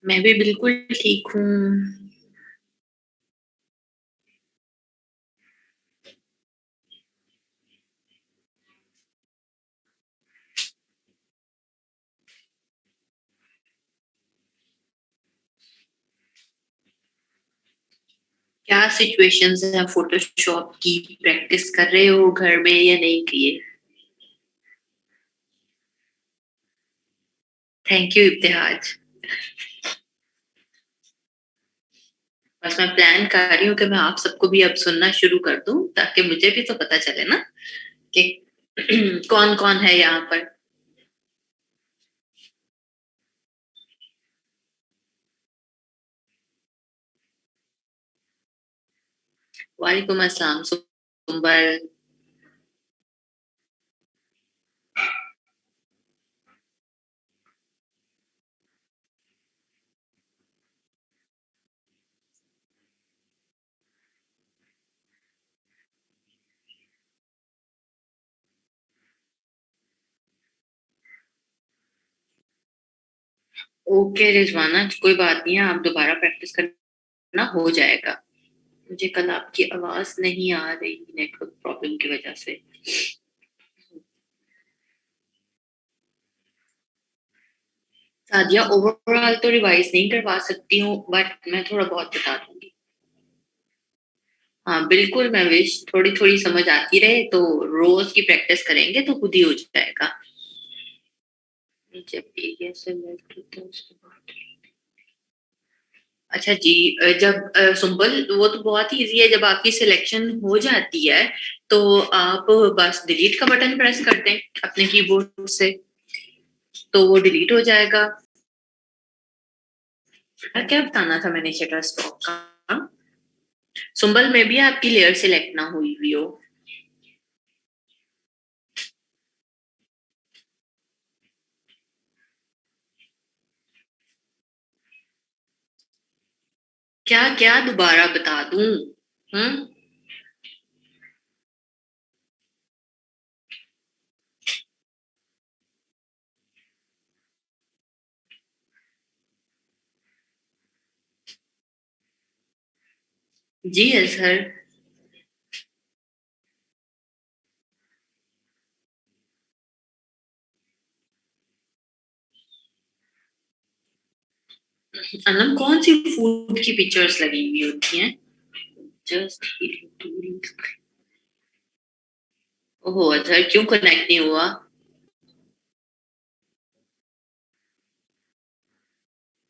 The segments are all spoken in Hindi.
मैं भी बिल्कुल ठीक हूँ। क्या सिचुएशंस हैं फ़ोटोशॉप की? प्रैक्टिस कर रहे हो घर में या नहीं किए? Thank you Ibtihaj. बस मैं प्लान कर रही हूँ कि मैं आप सबको भी अब सुनना शुरू कर दूँ ताकि मुझे भी तो पता चले ना कि कौन-कौन है यहाँ पर। वालेकुम अस्सलाम सुंबल। ओके रिजवाना, कोई बात नहीं है, आप दोबारा प्रैक्टिस करना, हो जाएगा। मुझे कल आपकी आवाज नहीं आ रही नेटवर्क प्रॉब्लम की वजह से। सादिया, ओवरऑल तो रिवाइज नहीं करवा सकती हूँ बट मैं थोड़ा बहुत बता दूंगी। हाँ बिल्कुल, मैं विश थोड़ी थोड़ी समझ आती रहे तो रोज की प्रैक्टिस करेंगे तो खुद ही हो जाएगा। जब एरिया से लेफ्ट होता है उसके बाद। अच्छा जी, जब सुंबल, वो तो बहुत ही इजी है। जब आपकी सिलेक्शन हो जाती है तो आप बस डिलीट का बटन प्रेस कर दें अपने कीबोर्ड से, तो वो डिलीट हो जाएगा। क्या बताना था मैंने शटर स्टॉक का? सुंबल में भी आपकी लेयर सिलेक्ट ना हुई हुई हो। क्या क्या दोबारा बता दूं? हम्म। जी है सर। अनम, कौन सी फूड की पिक्चर्स लगी हुई होती हैं? जस्ट ओहो अच्छा, क्यों कनेक्ट नहीं हुआ?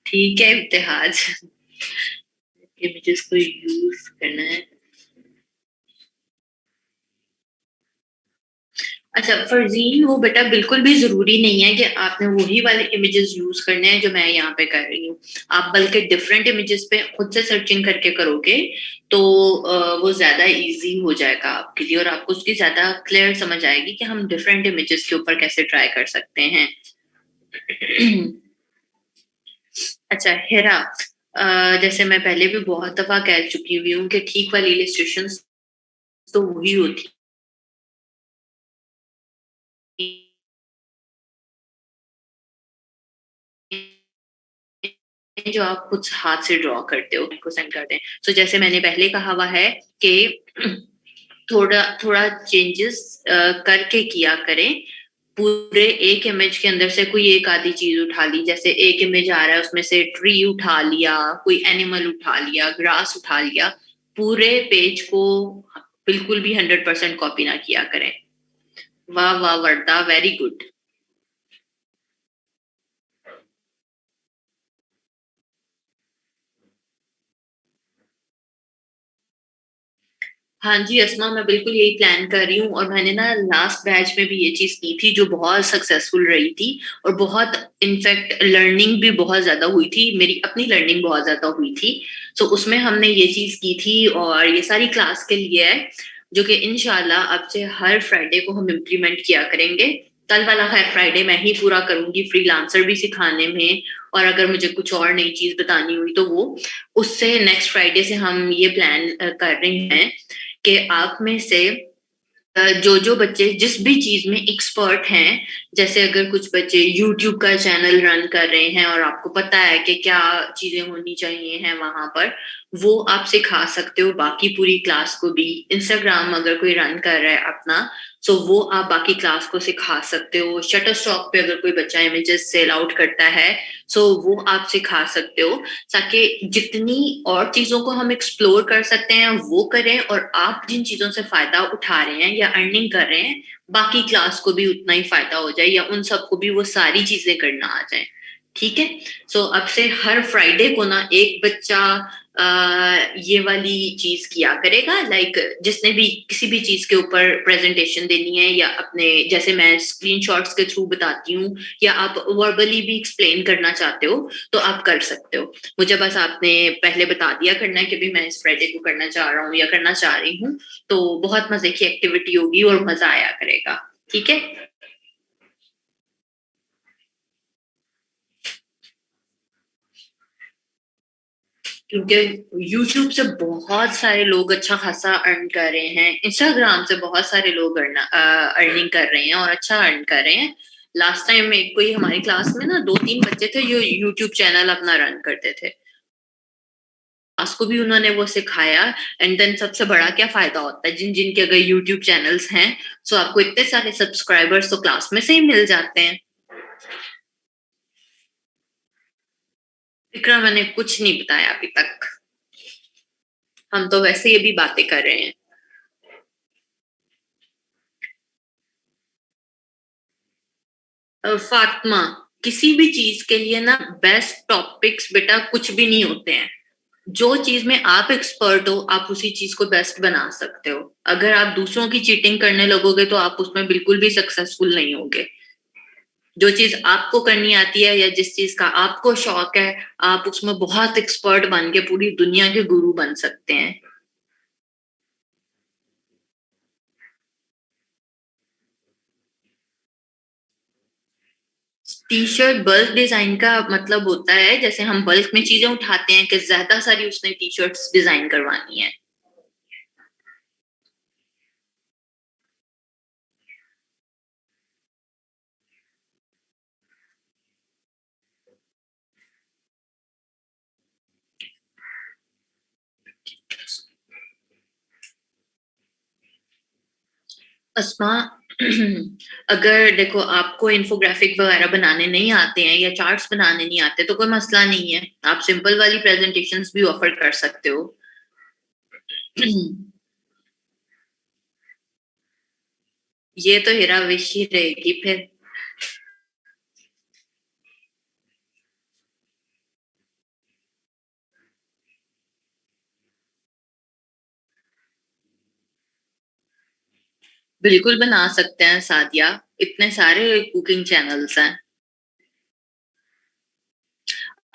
ठीक है इम्तिहाज, इमेजेस को यूज करना है। अच्छा फरजीन, वो बेटा बिल्कुल भी जरूरी नहीं है कि आपने वही वाले इमेजेस यूज करने हैं जो मैं यहाँ पे कर रही हूँ। आप बल्कि डिफरेंट इमेजेस पे खुद से सर्चिंग करके करोगे तो वो ज्यादा इजी हो जाएगा आपके लिए, और आपको उसकी ज्यादा क्लियर समझ आएगी कि हम डिफरेंट इमेजेस के ऊपर कैसे ट्राई कर सकते हैं। अच्छा हेरा, जैसे मैं पहले भी बहुत दफा कह चुकी हुई हूँ कि ठीक वाली इलिस्ट्रेशंस तो वही होती जो आप खुद हाथ से ड्रॉ करते हो को सेंड करते हैं। सो जैसे मैंने पहले कहा हुआ है कि थोड़ा थोड़ा चेंजेस करके किया करें। पूरे एक इमेज के अंदर से कोई एक आधी चीज उठा ली, जैसे एक इमेज आ रहा है उसमें से ट्री उठा लिया, कोई एनिमल उठा लिया, ग्रास उठा लिया। पूरे पेज को बिल्कुल भी 100% कॉपी ना किया करें। वाह वाह वर्दा, वेरी गुड। हाँ जी अस्मा, मैं बिल्कुल यही प्लान कर रही हूँ, और मैंने ना लास्ट बैच में भी ये चीज की थी जो बहुत सक्सेसफुल रही थी। और बहुत इनफैक्ट लर्निंग भी बहुत ज्यादा हुई थी, मेरी अपनी लर्निंग बहुत ज्यादा हुई थी। तो उसमें हमने ये चीज की थी और ये सारी क्लास के लिए है, जो कि इंशाल्लाह अब से हर फ्राइडे को हम इम्प्लीमेंट किया करेंगे। कल वाला हर फ्राइडे मैं ही पूरा करूंगी, फ्रीलांसर भी सिखाने में। और अगर मुझे कुछ और नई चीज बतानी हुई तो वो उससे नेक्स्ट फ्राइडे से हम ये प्लान कर रहे हैं कि आप में से जो जो बच्चे जिस भी चीज में एक्सपर्ट हैं, जैसे अगर कुछ बच्चे YouTube का चैनल रन कर रहे हैं और आपको पता है कि क्या चीजें होनी चाहिए हैं वहां पर, वो आप सिखा सकते हो बाकी पूरी क्लास को भी। इंस्टाग्राम अगर कोई रन कर रहा है अपना, तो वो आप बाकी क्लास को सिखा सकते हो। शटर स्टॉक पे अगर कोई बच्चा इमेजेस सेल आउट करता है, सो वो आप सिखा सकते हो, ताकि जितनी और चीजों को हम एक्सप्लोर कर सकते हैं वो करें, और आप जिन चीजों से फायदा उठा रहे हैं या अर्निंग कर रहे हैं, बाकी क्लास को भी उतना ही फायदा हो जाए, या उन सबको भी वो सारी चीजें करना आ जाए। ठीक है। सो अब से हर फ्राइडे को ना एक बच्चा ये वाली चीज किया करेगा, लाइक जिसने भी किसी भी चीज के ऊपर प्रेजेंटेशन देनी है, या अपने जैसे मैं स्क्रीनशॉट्स के थ्रू बताती हूँ, या आप वर्बली भी एक्सप्लेन करना चाहते हो तो आप कर सकते हो। मुझे बस आपने पहले बता दिया करना है कि भी मैं इस फ्राइडे को करना चाह रहा हूँ या करना चाह रही हूँ, तो बहुत मजे की एक्टिविटी होगी और मजा आया करेगा। ठीक है। क्योंकि YouTube से बहुत सारे लोग अच्छा खासा अर्न कर रहे हैं, इंस्टाग्राम से बहुत सारे लोग अर्निंग कर रहे हैं और अच्छा अर्न कर रहे हैं। लास्ट टाइम में कोई हमारी क्लास में ना 2-3 बच्चे थे जो YouTube चैनल अपना रन करते थे, क्लास को भी उन्होंने वो सिखाया। एंड देन सबसे बड़ा क्या फायदा होता है, जिन जिनके अगर YouTube चैनल्स हैं, सो आपको इतने सारे सब्सक्राइबर्स तो क्लास में से ही मिल जाते हैं। इकरा, मैंने कुछ नहीं बताया अभी तक, हम तो वैसे ही अभी बातें कर रहे हैं। फातिमा, किसी भी चीज के लिए ना बेस्ट टॉपिक्स बेटा कुछ भी नहीं होते हैं। जो चीज में आप एक्सपर्ट हो, आप उसी चीज को बेस्ट बना सकते हो। अगर आप दूसरों की चीटिंग करने लगोगे तो आप उसमें बिल्कुल भी सक्सेसफुल नहीं होगे। जो चीज आपको करनी आती है या जिस चीज का आपको शौक है, आप उसमें बहुत एक्सपर्ट बन के पूरी दुनिया के गुरु बन सकते हैं। टी शर्ट बल्क डिजाइन का मतलब होता है, जैसे हम बल्क में चीजें उठाते हैं कि ज्यादा सारी उसने टी शर्ट्स डिजाइन करवानी है। अस्मा, अगर देखो आपको इन्फोग्राफिक वगैरह बनाने नहीं आते हैं या चार्ट्स बनाने नहीं आते तो कोई मसला नहीं है, आप सिंपल वाली प्रेजेंटेशंस भी ऑफर कर सकते हो। ये तो हेरा विश ही रहेगी फिर। बिल्कुल बना सकते हैं सादिया, इतने सारे कुकिंग चैनल्स हैं।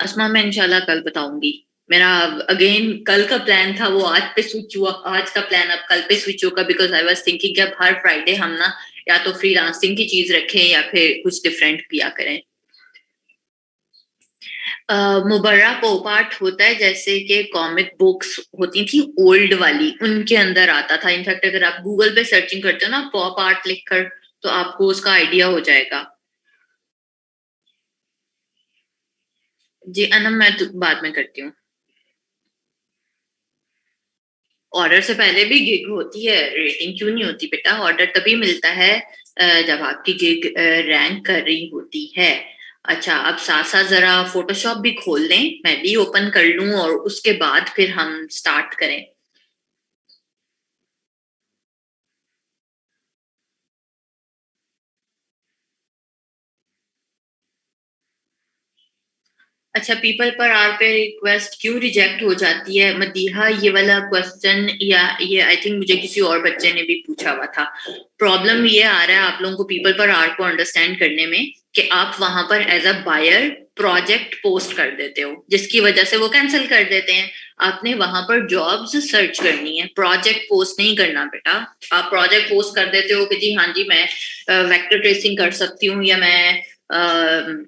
अस्मा, मैं इंशाल्लाह कल बताऊंगी। मेरा अगेन कल का प्लान था वो आज पे स्विच हुआ, आज का प्लान अब कल पे स्विच होगा, बिकॉज आई वाज थिंकिंग कि अब हर फ्राइडे हम ना या तो फ्रीलांसिंग की चीज रखें या फिर कुछ डिफरेंट किया करें। मुबर्रा पॉप आर्ट होता है, जैसे कि कॉमिक बुक्स होती थी ओल्ड वाली, उनके अंदर आता था। इनफैक्ट अगर आप गूगल पे सर्चिंग करते हो ना पॉप आर्ट लिखकर, तो आपको उसका आइडिया हो जाएगा। जी अनम, मैं तो बाद में करती हूँ। ऑर्डर से पहले भी गिग होती है, रेटिंग क्यों नहीं होती बेटा? ऑर्डर तभी मिलता है जब आपकी गिग रैंक कर रही होती है। अच्छा, अब साथ साथ जरा फोटोशॉप भी खोल लें, मैं भी ओपन कर लूं और उसके बाद फिर हम स्टार्ट करें। अच्छा, पीपल पर आर पे रिक्वेस्ट क्यों रिजेक्ट हो जाती है मदीहा? ये वाला क्वेश्चन या ये आई थिंक मुझे किसी और बच्चे ने भी पूछा हुआ था। प्रॉब्लम ये आ रहा है आप लोगों को पीपल पर आर को अंडरस्टैंड करने में, कि आप वहां पर as a buyer project post कर देते हो, जिसकी वजह से वो कैंसिल कर देते हैं। आपने वहां पर जॉब्स सर्च करनी है, प्रोजेक्ट पोस्ट नहीं करना बेटा। आप प्रोजेक्ट पोस्ट कर देते हो कि जी हाँ जी मैं वेक्टर ट्रेसिंग कर सकती हूँ, या मैं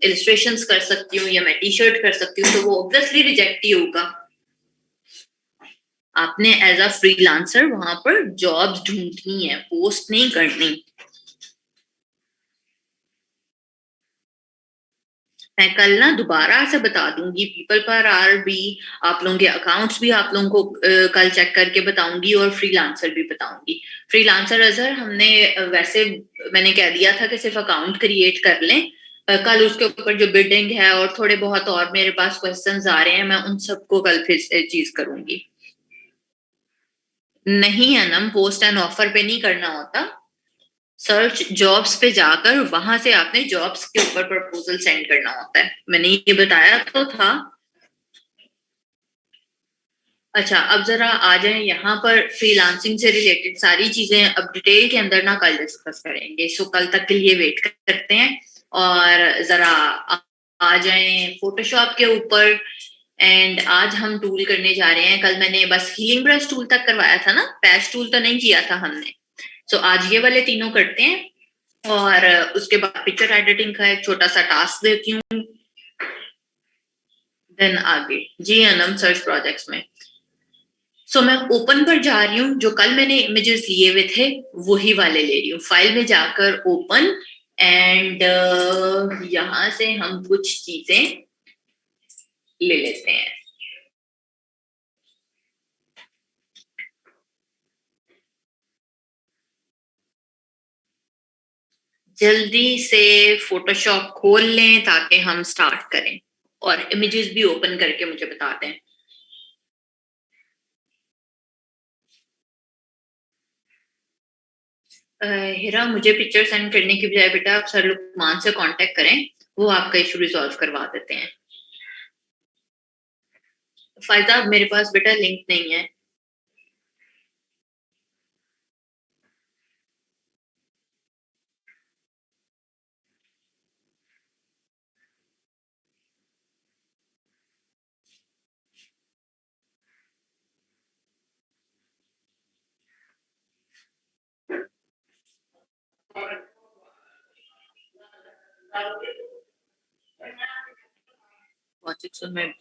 इलिस्ट्रेशंस कर सकती हूँ, या मैं टी शर्ट कर सकती हूँ, तो वो ऑब्वियसली रिजेक्ट ही होगा। आपने एज अ फ्रीलांसर वहां पर जॉब्स ढूंढनी है, पोस्ट नहीं करनी। मैं कल ना दोबारा से बता दूंगी, पीपल पर आर भी, आप लोगों के अकाउंट्स भी आप लोगों को कल चेक करके बताऊंगी, और फ्रीलांसर भी बताऊंगी। फ्रीलांसर अजहर हमने वैसे मैंने कह दिया था कि सिर्फ अकाउंट क्रिएट कर लें। कल उसके ऊपर जो बिल्डिंग है और थोड़े बहुत और मेरे पास क्वेश्चंस आ रहे हैं, मैं उन सबको कल फिर से चीज करूंगी। नहीं अनम, पोस्ट एंड ऑफर पे नहीं करना होता। सर्च जॉब्स पे जाकर वहां से आपने जॉब्स के ऊपर प्रपोजल सेंड करना होता है, मैंने ये बताया तो था। अच्छा, अब जरा आ जाए यहाँ पर, फ्रीलांसिंग से रिलेटेड सारी चीजें अब डिटेल के अंदर ना कल डिस्कस करेंगे, सो कल तक के लिए वेट करते हैं। और जरा आ जाए फोटोशॉप के ऊपर। एंड आज हम टूल करने जा रहे हैं। कल मैंने बस हीलिंग ब्रश टूल तक करवाया था ना, पैच टूल तो नहीं किया था हमने। सो आज ये वाले तीनों करते हैं, और उसके बाद पिक्चर एडिटिंग का एक छोटा सा टास्क देती हूँ, देन आगे जी अनम सर्च प्रोजेक्ट्स में। सो मैं ओपन पर जा रही हूँ, जो कल मैंने इमेजेस लिए हुए थे वही वाले ले रही हूँ, फाइल में जाकर ओपन। एंड यहां से हम कुछ चीजें ले लेते हैं। जल्दी से फोटोशॉप खोल लें ताकि हम स्टार्ट करें, और इमेजेस भी ओपन करके मुझे बता दें। हिरा, मुझे पिक्चर सेंड करने की बजाय बेटा आप सर लुकमान से कांटेक्ट करें, वो आपका इशू रिजॉल्व करवा देते हैं। फायदा मेरे पास बेटा लिंक नहीं है। प्रोजेक्ट्स में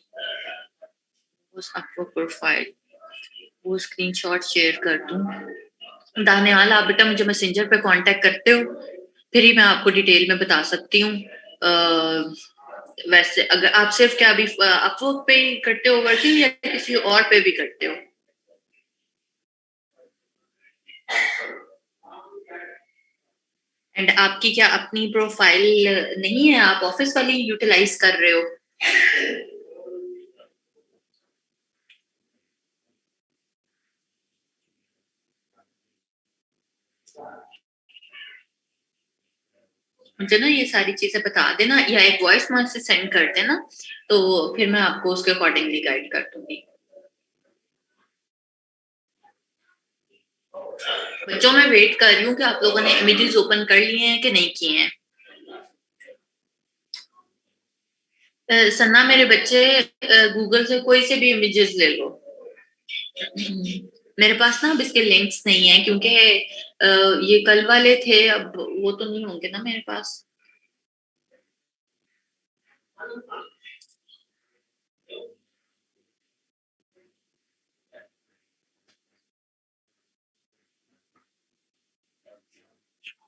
उस आपको प्रोफाइल, वो स्क्रीनशॉट शेयर कर दूं। दानियाल, आप बेटा मुझे मैसेंजर पे कांटेक्ट करते हो, फिर ही मैं आपको डिटेल में बता सकती हूँ। वैसे अगर आप सिर्फ क्या अभी अपवर्क पे ही करते हो वर्किंग, या किसी और पे भी करते हो? एंड आपकी क्या अपनी प्रोफाइल नहीं है, आप ऑफिस वाली यूटिलाइज कर रहे हो? मुझे ना ये सारी चीजें बता देना, या एक वॉइस मैसेज सेंड कर देना, तो फिर मैं आपको उसके अकॉर्डिंगली गाइड कर दूंगी। बच्चों, मैं वेट कर रही हूँ कि आप लोगों ने इमेजेस ओपन कर लिए हैं कि नहीं किए हैं। सन्ना, मेरे बच्चे गूगल से कोई से भी इमेजेस ले लो। मेरे पास ना अब इसके लिंक्स नहीं है, क्योंकि ये कल वाले थे, अब वो तो नहीं होंगे ना मेरे पास।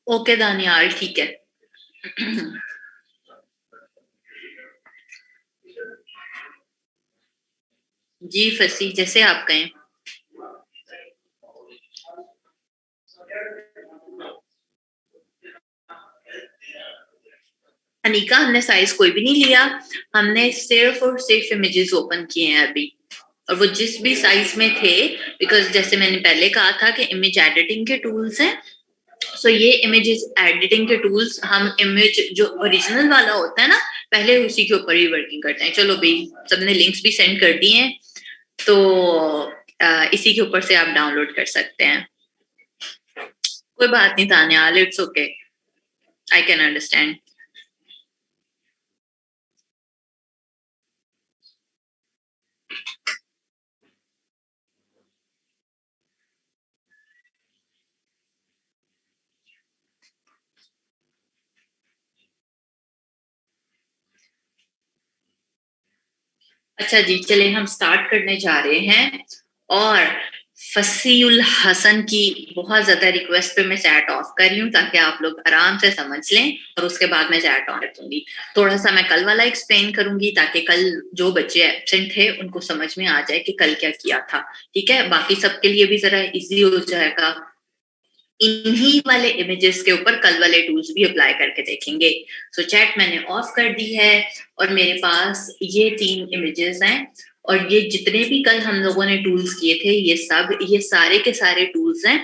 ओके दानियाल, ठीक है। जी फसी, जैसे आप कहें। अनिका, हमने साइज कोई भी नहीं लिया, हमने सिर्फ और सिर्फ इमेजेस ओपन किए हैं अभी, और वो जिस भी साइज में थे, बिकॉज जैसे मैंने पहले कहा था कि इमेज एडिटिंग के टूल्स हैं। सो ये इमेजेस एडिटिंग के टूल्स, हम इमेज जो ओरिजिनल वाला होता है ना, पहले उसी के ऊपर ही वर्किंग करते हैं। चलो भाई, सबने लिंक्स भी सेंड कर दिए हैं, तो इसी के ऊपर से आप डाउनलोड कर सकते हैं। कोई बात नहीं तानियाल, it's okay, I can understand. अच्छा जी, चले हम स्टार्ट करने जा रहे हैं। और फसीउल हसन की बहुत ज्यादा रिक्वेस्ट पे मैं चैट ऑफ कर रही हूँ ताकि आप लोग आराम से समझ लें, और उसके बाद मैं चैट ऑन रखूंगी। थोड़ा सा मैं कल वाला एक्सप्लेन करूंगी ताकि कल जो बच्चे एब्सेंट थे उनको समझ में आ जाए कि कल क्या किया था। ठीक है, बाकी सबके लिए भी जरा इजी हो जाएगा। इन्हीं वाले इमेजेस के ऊपर कल वाले टूल्स भी अप्लाई करके देखेंगे। सो चैट मैंने ऑफ कर दी है और मेरे पास ये 3 इमेजेस हैं, और ये जितने भी कल हम लोगों ने टूल्स किए थे ये सारे के सारे टूल्स हैं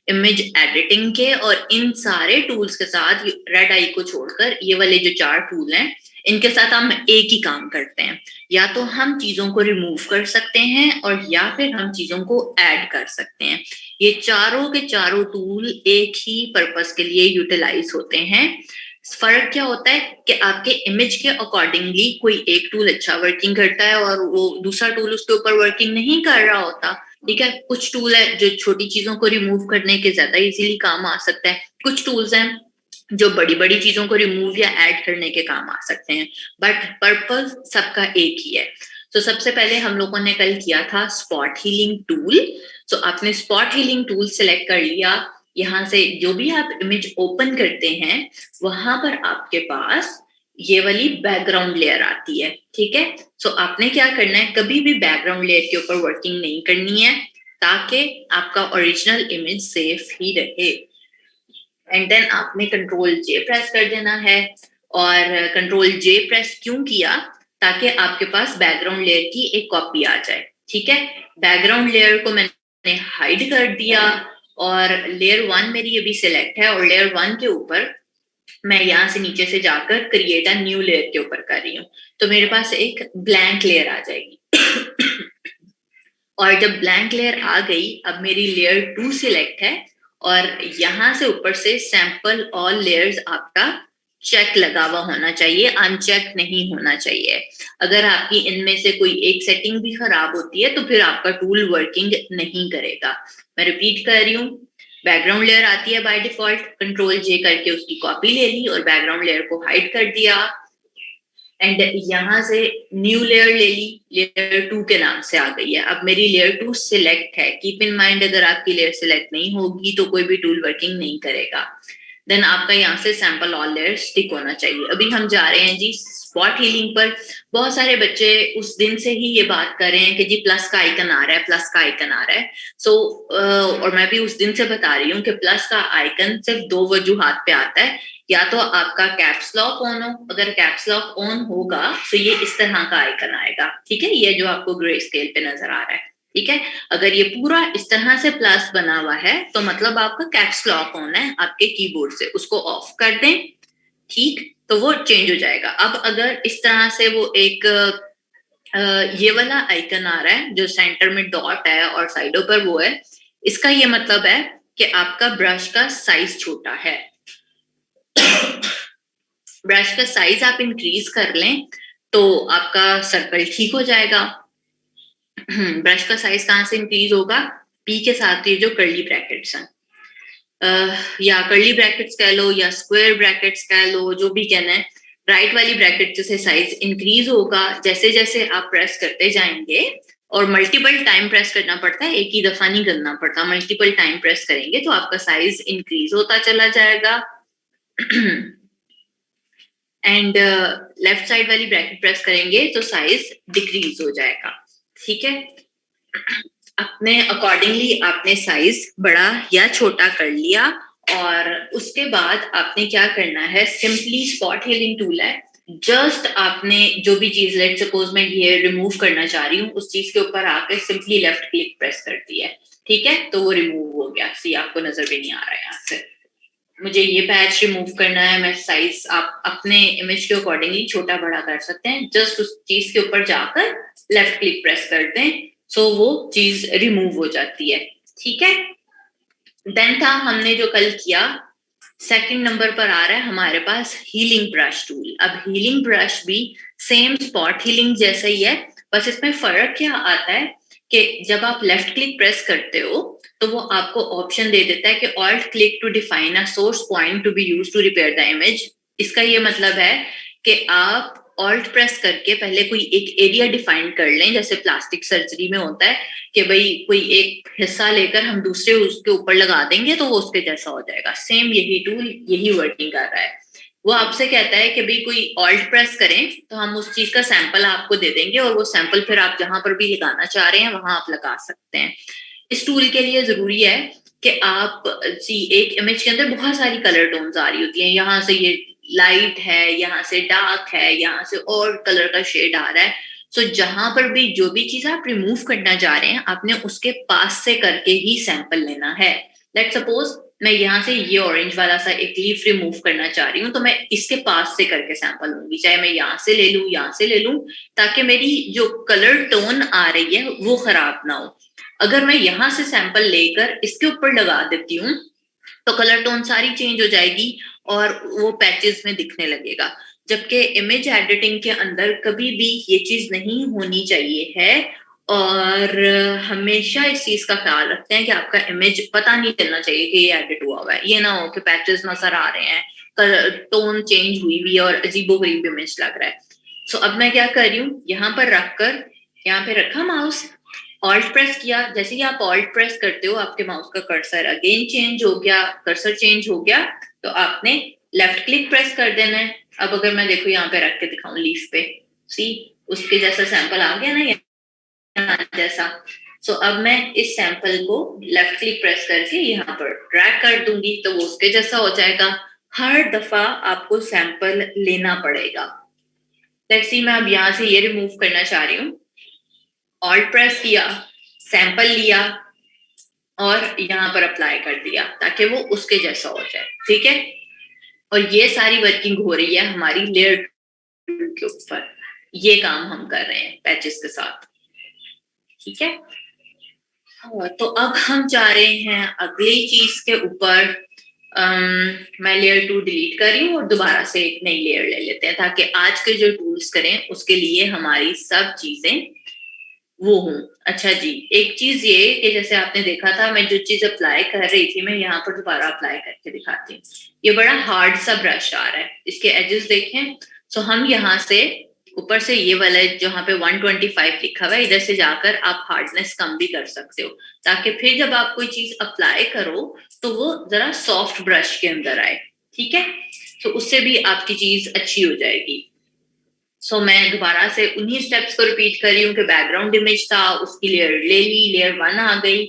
इमेज एडिटिंग के। और इन सारे टूल्स के साथ रेड आई को छोड़कर ये वाले जो 4 टूल हैं इनके साथ हम एक ही काम करते हैं, या तो हम चीजों को रिमूव कर सकते हैं और या फिर हम चीजों को ऐड कर सकते हैं। ये चारों के चारों टूल एक ही पर्पस के लिए यूटिलाइज होते हैं। फर्क क्या होता है कि आपके इमेज के अकॉर्डिंगली कोई एक टूल अच्छा वर्किंग करता है और वो दूसरा टूल उसके ऊपर वर्किंग नहीं कर रहा होता। ठीक है, कुछ टूल है जो छोटी चीजों को रिमूव करने के ज्यादा इजीली काम आ सकता है, कुछ टूल्स हैं जो बड़ी बड़ी चीजों को रिमूव या ऐड करने के काम आ सकते हैं, बट पर्पस सबका एक ही है। तो सबसे पहले हम लोगों ने कल किया था स्पॉट हीलिंग टूल। तो आपने स्पॉट हीलिंग टूल सेलेक्ट कर लिया। यहाँ से जो भी आप इमेज ओपन करते हैं वहां पर आपके पास ये वाली बैकग्राउंड लेयर आती है। ठीक है, सो आपने क्या करना है, कभी भी बैकग्राउंड लेयर के ऊपर वर्किंग नहीं करनी है ताकि आपका ओरिजिनल इमेज सेफ ही रहे। एंड देन आपने कंट्रोल जे प्रेस कर देना है। और कंट्रोल जे प्रेस क्यों किया, ताकि आपके पास बैकग्राउंड लेयर की एक कॉपी आ जाए। ठीक है, बैकग्राउंड लेयर को मैंने हाइड कर दिया और लेयर 1 मेरी अभी सिलेक्ट है, और लेयर 1 के ऊपर मैं यहाँ से नीचे से जाकर क्रिएट अ न्यू लेयर के ऊपर कर रही हूँ। तो मेरे पास एक ब्लैंक लेयर आ जाएगी। और जब ब्लैंक लेयर आ गई, अब मेरी लेयर 2 सिलेक्ट है और यहां से ऊपर से सैंपल ऑल लेयर्स आपका चेक लगा हुआ होना चाहिए, अनचेक नहीं होना चाहिए। अगर आपकी इनमें से कोई एक सेटिंग भी खराब होती है तो फिर आपका टूल वर्किंग नहीं करेगा। मैं रिपीट कर रही हूँ, बैकग्राउंड लेयर आती है बाय डिफॉल्ट, कंट्रोल जे करके उसकी कॉपी ले ली और बैकग्राउंड लेयर को हाइड कर दिया। एंड यहाँ से न्यू लेयर ले ली, लेयर 2 के नाम से आ गई है। अब मेरी लेयर 2 सिलेक्ट है। कीप इन माइंड, अगर आपकी लेयर सिलेक्ट नहीं होगी तो कोई भी टूल वर्किंग नहीं करेगा। देन आपका यहाँ से सैंपल ऑल लेयर स्टिक होना चाहिए। अभी हम जा रहे हैं जी स्पॉट हीलिंग पर। बहुत सारे बच्चे उस दिन से ही ये बात कर रहे हैं कि जी प्लस का आइकन आ रहा है, प्लस का आइकन आ रहा है। सो और मैं भी उस दिन से बता रही हूँ कि प्लस का आइकन सिर्फ 2 वजूहात पे आता है। या तो आपका कैप्स लॉक ऑन हो, अगर कैप्स लॉक ऑन होगा तो ये इस तरह का आइकन आएगा। ठीक है, ये जो आपको ग्रे स्केल पे नजर आ रहा है। ठीक है, अगर ये पूरा इस तरह से प्लस बना हुआ है तो मतलब आपका कैप्स लॉक ऑन है आपके कीबोर्ड से, उसको ऑफ कर दें। ठीक, तो वो चेंज हो जाएगा। अब अगर इस तरह से वो एक ये वाला आइकन आ रहा है जो सेंटर में डॉट है और साइडों पर वो है, इसका ये मतलब है कि आपका ब्रश का साइज छोटा है। ब्रश का साइज आप इंक्रीज कर लें तो आपका सर्कल ठीक हो जाएगा। ब्रश का साइज कहां से इंक्रीज होगा, पी के साथ ये जो कर्ली ब्रैकेट्स हैं, या कर्ली ब्रैकेट्स कह लो या स्क्वायर ब्रैकेट्स कह लो, जो भी कहना है। राइट वाली ब्रैकेट से साइज इंक्रीज होगा जैसे जैसे आप प्रेस करते जाएंगे, और मल्टीपल टाइम प्रेस करना पड़ता है, एक ही दफा नहीं करना पड़ता, मल्टीपल टाइम प्रेस करेंगे तो आपका साइज इंक्रीज होता चला जाएगा। एंड लेफ्ट साइड वाली ब्रैकेट प्रेस करेंगे तो साइज डिक्रीज हो जाएगा। ठीक है, अपने अकॉर्डिंगली आपने साइज बड़ा या छोटा कर लिया। और उसके बाद आपने क्या करना है, सिंपली स्पॉट हीलिंग टूल है, जस्ट आपने जो भी चीज, लेट सपोज मैं ये रिमूव करना चाह रही हूँ, उस चीज के ऊपर आकर सिंपली लेफ्ट क्लिक प्रेस करती है। ठीक है, तो वो रिमूव हो गया। सी आपको नजर भी नहीं आ रहा है यहाँ से। मुझे ये पैच रिमूव करना है, मैं साइज आप अपने इमेज के अकॉर्डिंगली छोटा बड़ा कर सकते हैं, जस्ट उस चीज के ऊपर जाकर लेफ्ट क्लिक प्रेस करते हैं सो वो चीज रिमूव हो जाती है। ठीक है, देन था हमने जो कल किया, सेकंड नंबर पर आ रहा है हमारे पास हीलिंग ब्रश टूल। अब हीलिंग ब्रश भी सेम स्पॉट हीलिंग जैसा ही है, बस इसमें फर्क क्या आता है कि जब आप लेफ्ट क्लिक प्रेस करते हो तो वो आपको ऑप्शन दे देता है कि alt click to define a source point to be used to repair the image. इसका ये मतलब है कि आप ऑल्ट प्रेस करके पहले कोई एक एरिया डिफाइन कर लें, जैसे प्लास्टिक सर्जरी में होता है कि भाई कोई एक हिस्सा लेकर हम दूसरे उसके ऊपर लगा देंगे तो वो उसके जैसा हो जाएगा। सेम यही टूल यही वर्किंग कर रहा है। वो आपसे कहता है कि भाई कोई ऑल्ट प्रेस करें तो हम उस चीज का सैंपल आपको दे देंगे और वो सैंपल फिर आप जहां पर भी लगाना चाह रहे हैं वहां आप लगा सकते हैं। इस टूल के लिए जरूरी है कि आप जी एक इमेज के अंदर बहुत सारी कलर टोन्स आ रही होती हैं, यहाँ से ये लाइट है, यहाँ से डार्क है, यहाँ से और कलर का शेड आ रहा है। सो जहां पर भी जो भी चीज आप रिमूव करना चाह रहे हैं आपने उसके पास से करके ही सैंपल लेना है। लेट सपोज मैं यहाँ से ये ऑरेंज वाला सा एक लीफ रिमूव करना चाह रही हूँ तो मैं इसके पास से करके सैंपल लूंगी, चाहे मैं यहाँ से ले लूँ यहाँ से ले लूँ, ताकि मेरी जो कलर टोन आ रही है वो खराब ना हो। अगर मैं यहाँ से सैंपल लेकर इसके ऊपर लगा देती हूँ तो कलर टोन सारी चेंज हो जाएगी और वो पैचेस में दिखने लगेगा। जबकि इमेज एडिटिंग के अंदर कभी भी ये चीज नहीं होनी चाहिए है और हमेशा इस चीज का ख्याल रखते हैं कि आपका इमेज पता नहीं चलना चाहिए कि ये एडिट हुआ हुआ है। ये ना हो कि पैचेस नजर आ रहे हैं, कलर टोन चेंज हुई हुई है और अजीबोगरीब इमेज लग रहा है। सो अब मैं क्या कर रही हूँ, यहाँ पर रखकर यहाँ पे रखा माउस, ऑल्ट प्रेस किया। जैसे ही आप ऑल्ट प्रेस करते हो आपके माउस का कर्सर अगेन चेंज हो गया, कर्सर चेंज हो गया तो आपने लेफ्ट क्लिक प्रेस कर देना है। अब अगर मैं देखो यहाँ पे रख के दिखाऊं लीफ पे, सी उसके जैसा सैंपल आ गया ना यहाँ जैसा। सो अब मैं इस सैंपल को लेफ्ट क्लिक प्रेस करके यहाँ पर ड्रैग कर दूंगी तो वो उसके जैसा हो जाएगा। हर दफा आपको सैंपल लेना पड़ेगा। लेट्स सी मैं अब यहाँ से ये रिमूव करना चाह रही हूँ, ऑल्ट प्रेस किया, सैंपल लिया और यहाँ पर अप्लाई कर दिया ताकि वो उसके जैसा हो जाए। ठीक है, और ये सारी वर्किंग हो रही है हमारी लेयर के ऊपर, ये काम हम कर रहे हैं पैचेस के साथ। ठीक है, तो अब हम जा रहे हैं अगली चीज के ऊपर। मैं लेयर 2 डिलीट कर रही हूँ और दोबारा से एक नई लेयर ले लेते हैं ताकि आज के जो टूल्स करें उसके लिए हमारी सब चीजें वो हूँ। अच्छा जी, एक चीज ये कि जैसे आपने देखा था मैं जो चीज अप्लाई कर रही थी मैं यहाँ पर दोबारा अप्लाई करके दिखाती हूँ। ये बड़ा हार्ड सा ब्रश आ रहा है, इसके एजेस देखें। सो हम यहाँ से ऊपर से ये वाला जहाँ पे 125 लिखा हुआ है इधर से जाकर आप हार्डनेस कम भी कर सकते हो ताकि फिर जब आप कोई चीज अप्लाई करो तो वो जरा सॉफ्ट ब्रश के अंदर आए। ठीक है, तो उससे भी आपकी चीज अच्छी हो जाएगी। सो मैं दोबारा से उन्हीं स्टेप्स को रिपीट कर रही हूँ कि बैकग्राउंड इमेज था उसकी लेयर ले ली, लेयर 1 आ गई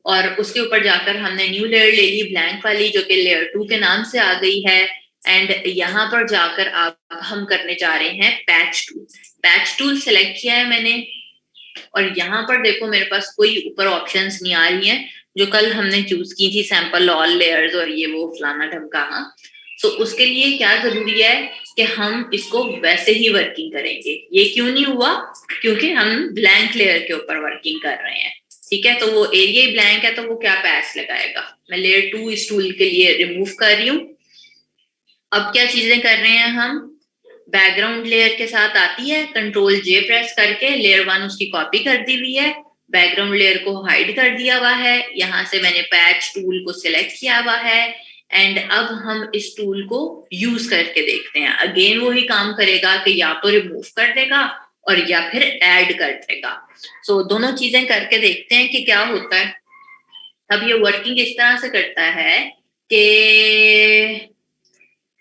और उसके ऊपर जाकर हमने न्यू लेयर ले ली ब्लैंक वाली जो कि लेयर 2 के नाम से आ गई है। एंड यहाँ पर जाकर आप हम करने जा रहे हैं patch tool. Patch tool select किया है मैंने और यहाँ पर देखो मेरे पास कोई ऊपर ऑप्शंस नहीं आ रही हैं जो कल हमने चूज की थी, सैंपल ऑल लेयर्स और ये वो फलाना ढमकाना। सो उसके लिए क्या जरूरी है कि हम इसको वैसे ही वर्किंग करेंगे। ये क्यों नहीं हुआ, क्योंकि हम ब्लैंक लेयर के ऊपर वर्किंग कर रहे हैं। ठीक है, तो वो एरिया ही ब्लैंक है तो वो क्या पैच लगाएगा। मैं लेयर 2 इस टूल के लिए रिमूव कर रही हूँ। अब क्या चीजें कर रहे हैं हम, बैकग्राउंड लेयर के साथ आती है, कंट्रोल जे प्रेस करके लेयर 1 उसकी कॉपी कर दी हुई है, बैकग्राउंड लेयर को हाइड कर दिया हुआ है, यहाँ से मैंने पैच टूल को सिलेक्ट किया हुआ है। एंड अब हम इस टूल को यूज करके देखते हैं। अगेन वही काम करेगा कि या तो रिमूव कर देगा और या फिर ऐड कर देगा। सो दोनों चीजें करके देखते हैं कि क्या होता है। अब ये वर्किंग इस तरह से करता है कि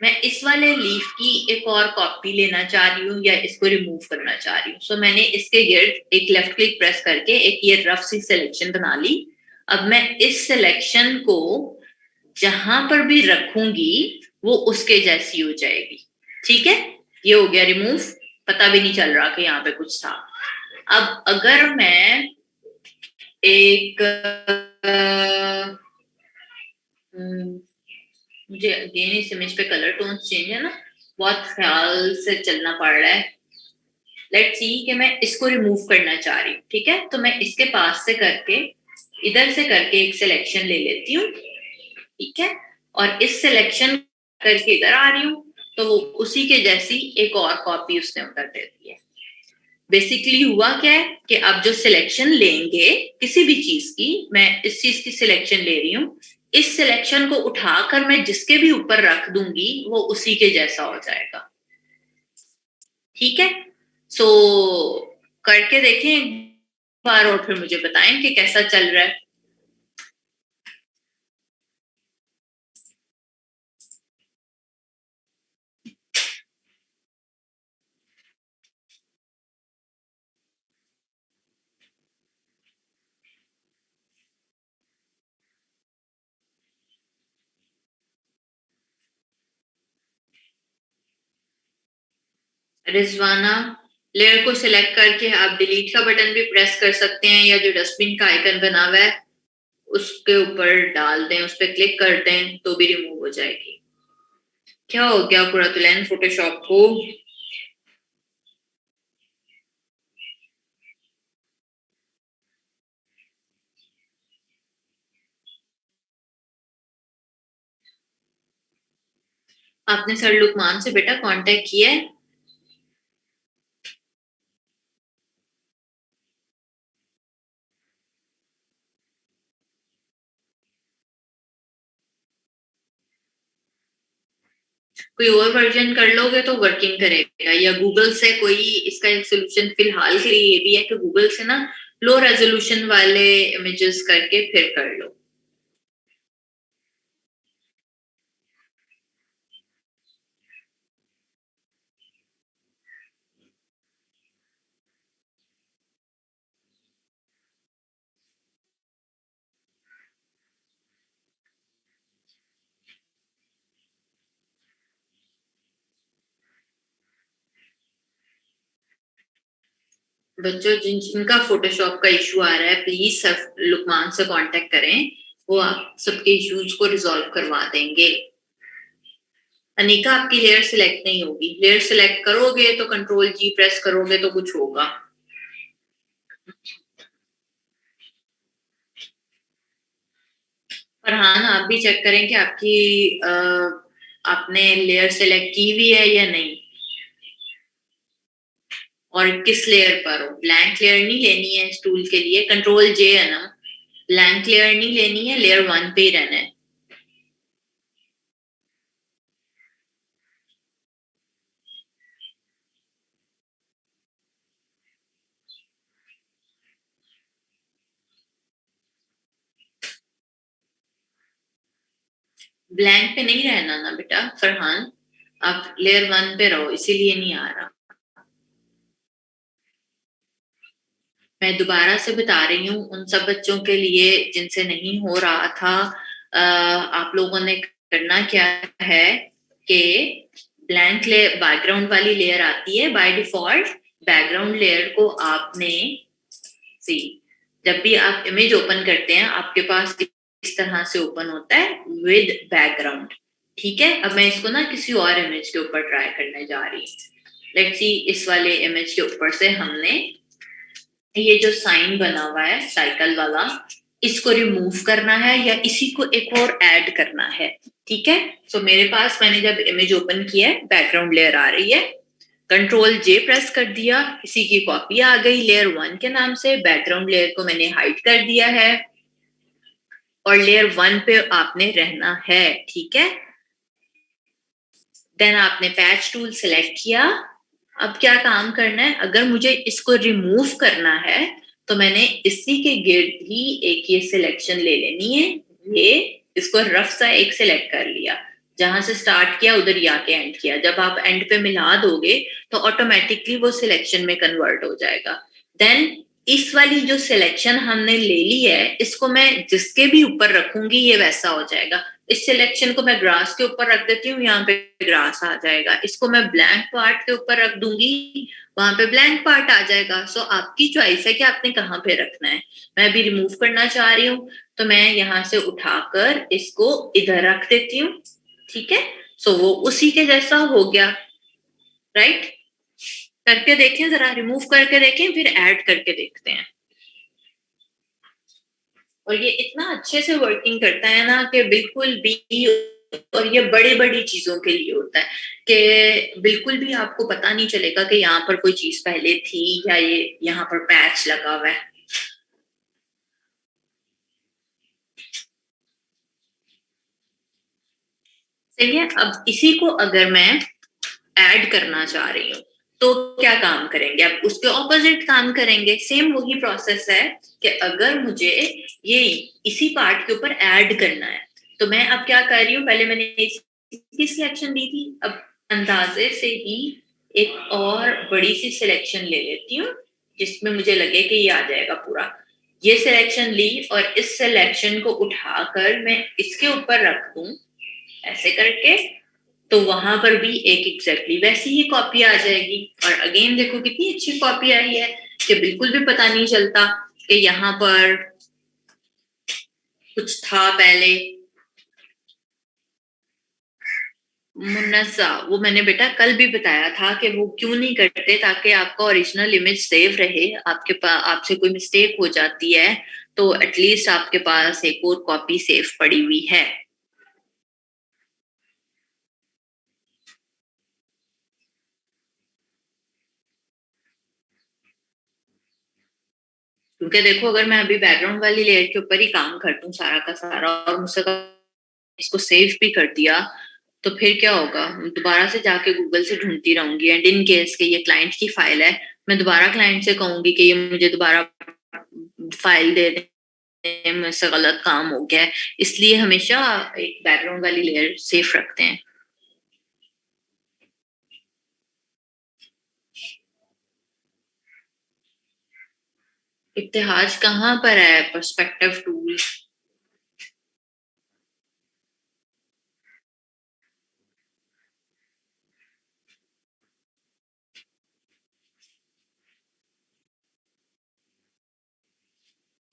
मैं इस वाले लीफ की एक और कॉपी लेना चाह रही हूँ या इसको रिमूव करना चाह रही हूँ। सो मैंने इसके गिर्द एक लेफ्ट क्लिक प्रेस करके एक ये रफ सी सिलेक्शन बना ली। अब मैं इस सिलेक्शन को जहां पर भी रखूंगी वो उसके जैसी हो जाएगी। ठीक है, ये हो गया रिमूव, पता भी नहीं चल रहा कि यहाँ पे कुछ था। अब अगर मैं एक मुझे अगेन इस इमेज पे कलर टोन चेंज है ना, बहुत ख्याल से चलना पड़ रहा है। लेट्स सी कि मैं इसको रिमूव करना चाह रही हूँ। ठीक है, तो मैं इसके पास से करके इधर से करके एक सिलेक्शन ले लेती हूँ। ठीक है, और इस सिलेक्शन करके इधर आ रही हूँ तो वो उसी के जैसी एक और कॉपी उसने उधर दे दी है। बेसिकली हुआ क्या है कि अब जो सिलेक्शन लेंगे किसी भी चीज की, मैं इस चीज की सिलेक्शन ले रही हूँ, इस सिलेक्शन को उठाकर मैं जिसके भी ऊपर रख दूंगी वो उसी के जैसा हो जाएगा। ठीक है, सो करके देखें एक बार और फिर मुझे बताएं कि कैसा चल रहा है। रिजवाना, लेयर को सिलेक्ट करके आप डिलीट का बटन भी प्रेस कर सकते हैं, या जो डस्टबिन का आइकन बना हुआ है उसके ऊपर डाल दें, उस पर क्लिक कर दें तो भी रिमूव हो जाएगी। क्या हो गया कुरातुलैन फोटोशॉप को? आपने सर लुकमान से बेटा कांटेक्ट किया है? कोई और वर्जन कर लोगे तो वर्किंग करेगा, या गूगल से कोई इसका एक सोल्यूशन फिलहाल के लिए ये भी है कि गूगल से ना लो रेजोल्यूशन वाले इमेजेस करके फिर कर लो। बच्चों जिन जिनका फोटोशॉप का इशू आ रहा है प्लीज सब लुकमान से कांटेक्ट करें, वो आप सबके इश्यूज को रिजॉल्व करवा देंगे। अनिका, आपकी लेयर सिलेक्ट नहीं होगी, लेयर सिलेक्ट करोगे तो कंट्रोल जी प्रेस करोगे तो कुछ होगा। फरहान, आप भी चेक करें कि आपकी आपने लेयर सेलेक्ट की हुई है या नहीं, और किस लेयर पर हो। ब्लैंक लेयर नहीं लेनी है इस टूल के लिए, कंट्रोल जे है ना। ब्लैंक लेयर नहीं लेनी है, लेयर वन पे ही रहना है। ब्लैंक पे नहीं रहना ना बेटा फरहान, आप लेयर वन पे रहो, इसीलिए नहीं आ रहा। मैं दोबारा से बता रही हूँ उन सब बच्चों के लिए जिनसे नहीं हो रहा था। आप लोगों ने करना क्या है कि ब्लैंक लेयर बैकग्राउंड वाली लेयर आती है बाय डिफॉल्ट। बैकग्राउंड लेयर को आपने सी जब भी आप इमेज ओपन करते हैं आपके पास इस तरह से ओपन होता है विद बैकग्राउंड। ठीक है, अब मैं इसको ना किसी और इमेज के ऊपर ट्राई करने जा रही हूँ। लेट्स सी, इस वाले इमेज के ऊपर से हमने ये जो साइन बना हुआ है साइकिल वाला, इसको रिमूव करना है या इसी को एक और ऐड करना है। ठीक है, सो मेरे पास मैंने जब इमेज ओपन किया है बैकग्राउंड लेयर आ रही है, कंट्रोल जे प्रेस कर दिया, इसी की कॉपी आ गई लेयर वन के नाम से। बैकग्राउंड लेयर को मैंने हाइड कर दिया है और लेयर वन पे आपने रहना है। ठीक है, देन आपने पैच टूल सेलेक्ट किया। अब क्या काम करना है, अगर मुझे इसको रिमूव करना है तो मैंने इसी के गिर्द ही एक ये सिलेक्शन ले लेनी है। ये इसको रफ सा एक सिलेक्ट कर लिया, जहां से स्टार्ट किया उधर ही आके एंड किया। जब आप एंड पे मिला दोगे तो ऑटोमेटिकली वो सिलेक्शन में कन्वर्ट हो जाएगा। देन इस वाली जो सिलेक्शन हमने ले ली है इसको मैं जिसके भी ऊपर रखूंगी ये वैसा हो जाएगा। इस सिलेक्शन को मैं ग्रास के ऊपर रख देती हूँ, यहाँ पे ग्रास आ जाएगा। इसको मैं ब्लैंक पार्ट के ऊपर रख दूंगी, वहां पे ब्लैंक पार्ट आ जाएगा। सो आपकी चॉइस है कि आपने कहाँ पे रखना है। मैं भी रिमूव करना चाह रही हूँ तो मैं यहाँ से उठाकर इसको इधर रख देती हूँ। ठीक है, सो वो उसी के जैसा हो गया। राइट, करके देखें जरा, रिमूव करके देखें फिर ऐड करके देखते हैं। और ये इतना अच्छे से वर्किंग करता है ना कि बिल्कुल भी, और ये बड़ी बड़ी चीजों के लिए होता है कि बिल्कुल भी आपको पता नहीं चलेगा कि यहाँ पर कोई चीज पहले थी या ये यहाँ पर पैच लगा हुआ है। सही है, अब इसी को अगर मैं ऐड करना चाह रही हूँ तो क्या काम करेंगे, अब उसके ऑपोजिट काम करेंगे। सेम वही प्रोसेस है कि अगर मुझे ये इसी पार्ट के ऊपर ऐड करना है तो मैं अब क्या कर रही हूँ, पहले मैंने इसकी सिलेक्शन दी थी, अब अंदाजे से ही एक और बड़ी सी सिलेक्शन ले लेती हूँ जिसमें मुझे लगे कि ये आ जाएगा पूरा। ये सिलेक्शन ली और इस सिलेक्शन को उठाकर मैं इसके ऊपर रख दूं ऐसे करके, तो वहां पर भी एक एग्जैक्टली वैसी ही कॉपी आ जाएगी। और अगेन देखो कितनी अच्छी कॉपी आई है कि बिल्कुल भी पता नहीं चलता कि यहाँ पर कुछ था पहले। मुन्नसा, वो मैंने बेटा कल भी बताया था कि वो क्यों नहीं करते, ताकि आपका ओरिजिनल इमेज सेव रहे। आपके पास आपसे कोई मिस्टेक हो जाती है तो एटलीस्ट आपके पास एक और कॉपी सेव पड़ी हुई है। क्योंकि देखो अगर मैं अभी बैकग्राउंड वाली लेयर के ऊपर ही काम कर दूं सारा का सारा और मुझसे इसको सेव भी कर दिया, तो फिर क्या होगा, दोबारा से जाके गूगल से ढूंढती रहूंगी। एंड इन केस के ये क्लाइंट की फाइल है, मैं दोबारा क्लाइंट से कहूंगी कि ये मुझे दोबारा फाइल दे दें, मुझसे गलत काम हो गया है। इसलिए हमेशा एक बैकग्राउंड वाली लेयर सेफ रखते हैं। इतिहास कहाँ पर है पर्सपेक्टिव टूल?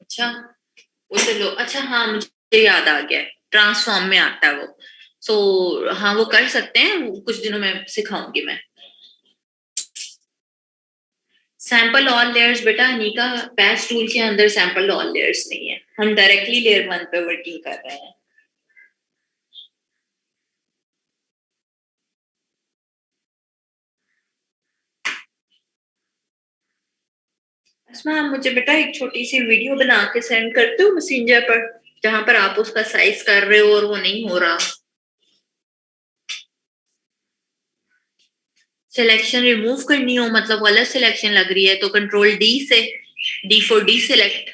अच्छा, वो चलो, अच्छा हाँ मुझे याद आ गया, ट्रांसफॉर्म में आता है वो। सो हाँ वो कर सकते हैं, वो कुछ दिनों में सिखाऊंगी मैं। सैंपल ऑल लेयर्स बेटा अनिका, पैच टूल के अंदर सैंपल ऑल लेयर्स नहीं है, हम डायरेक्टली लेयर वन पे वर्किंग कर रहे हैं। इसमें आप मुझे बेटा एक छोटी सी वीडियो बना के सेंड करते हो मैसेंजर पर, जहां पर आप उसका साइज कर रहे हो और वो नहीं हो रहा। सिलेक्शन रिमूव करनी हो, मतलब गलत सिलेक्शन लग रही है, तो कंट्रोल डी से, डी फॉर डी सिलेक्ट।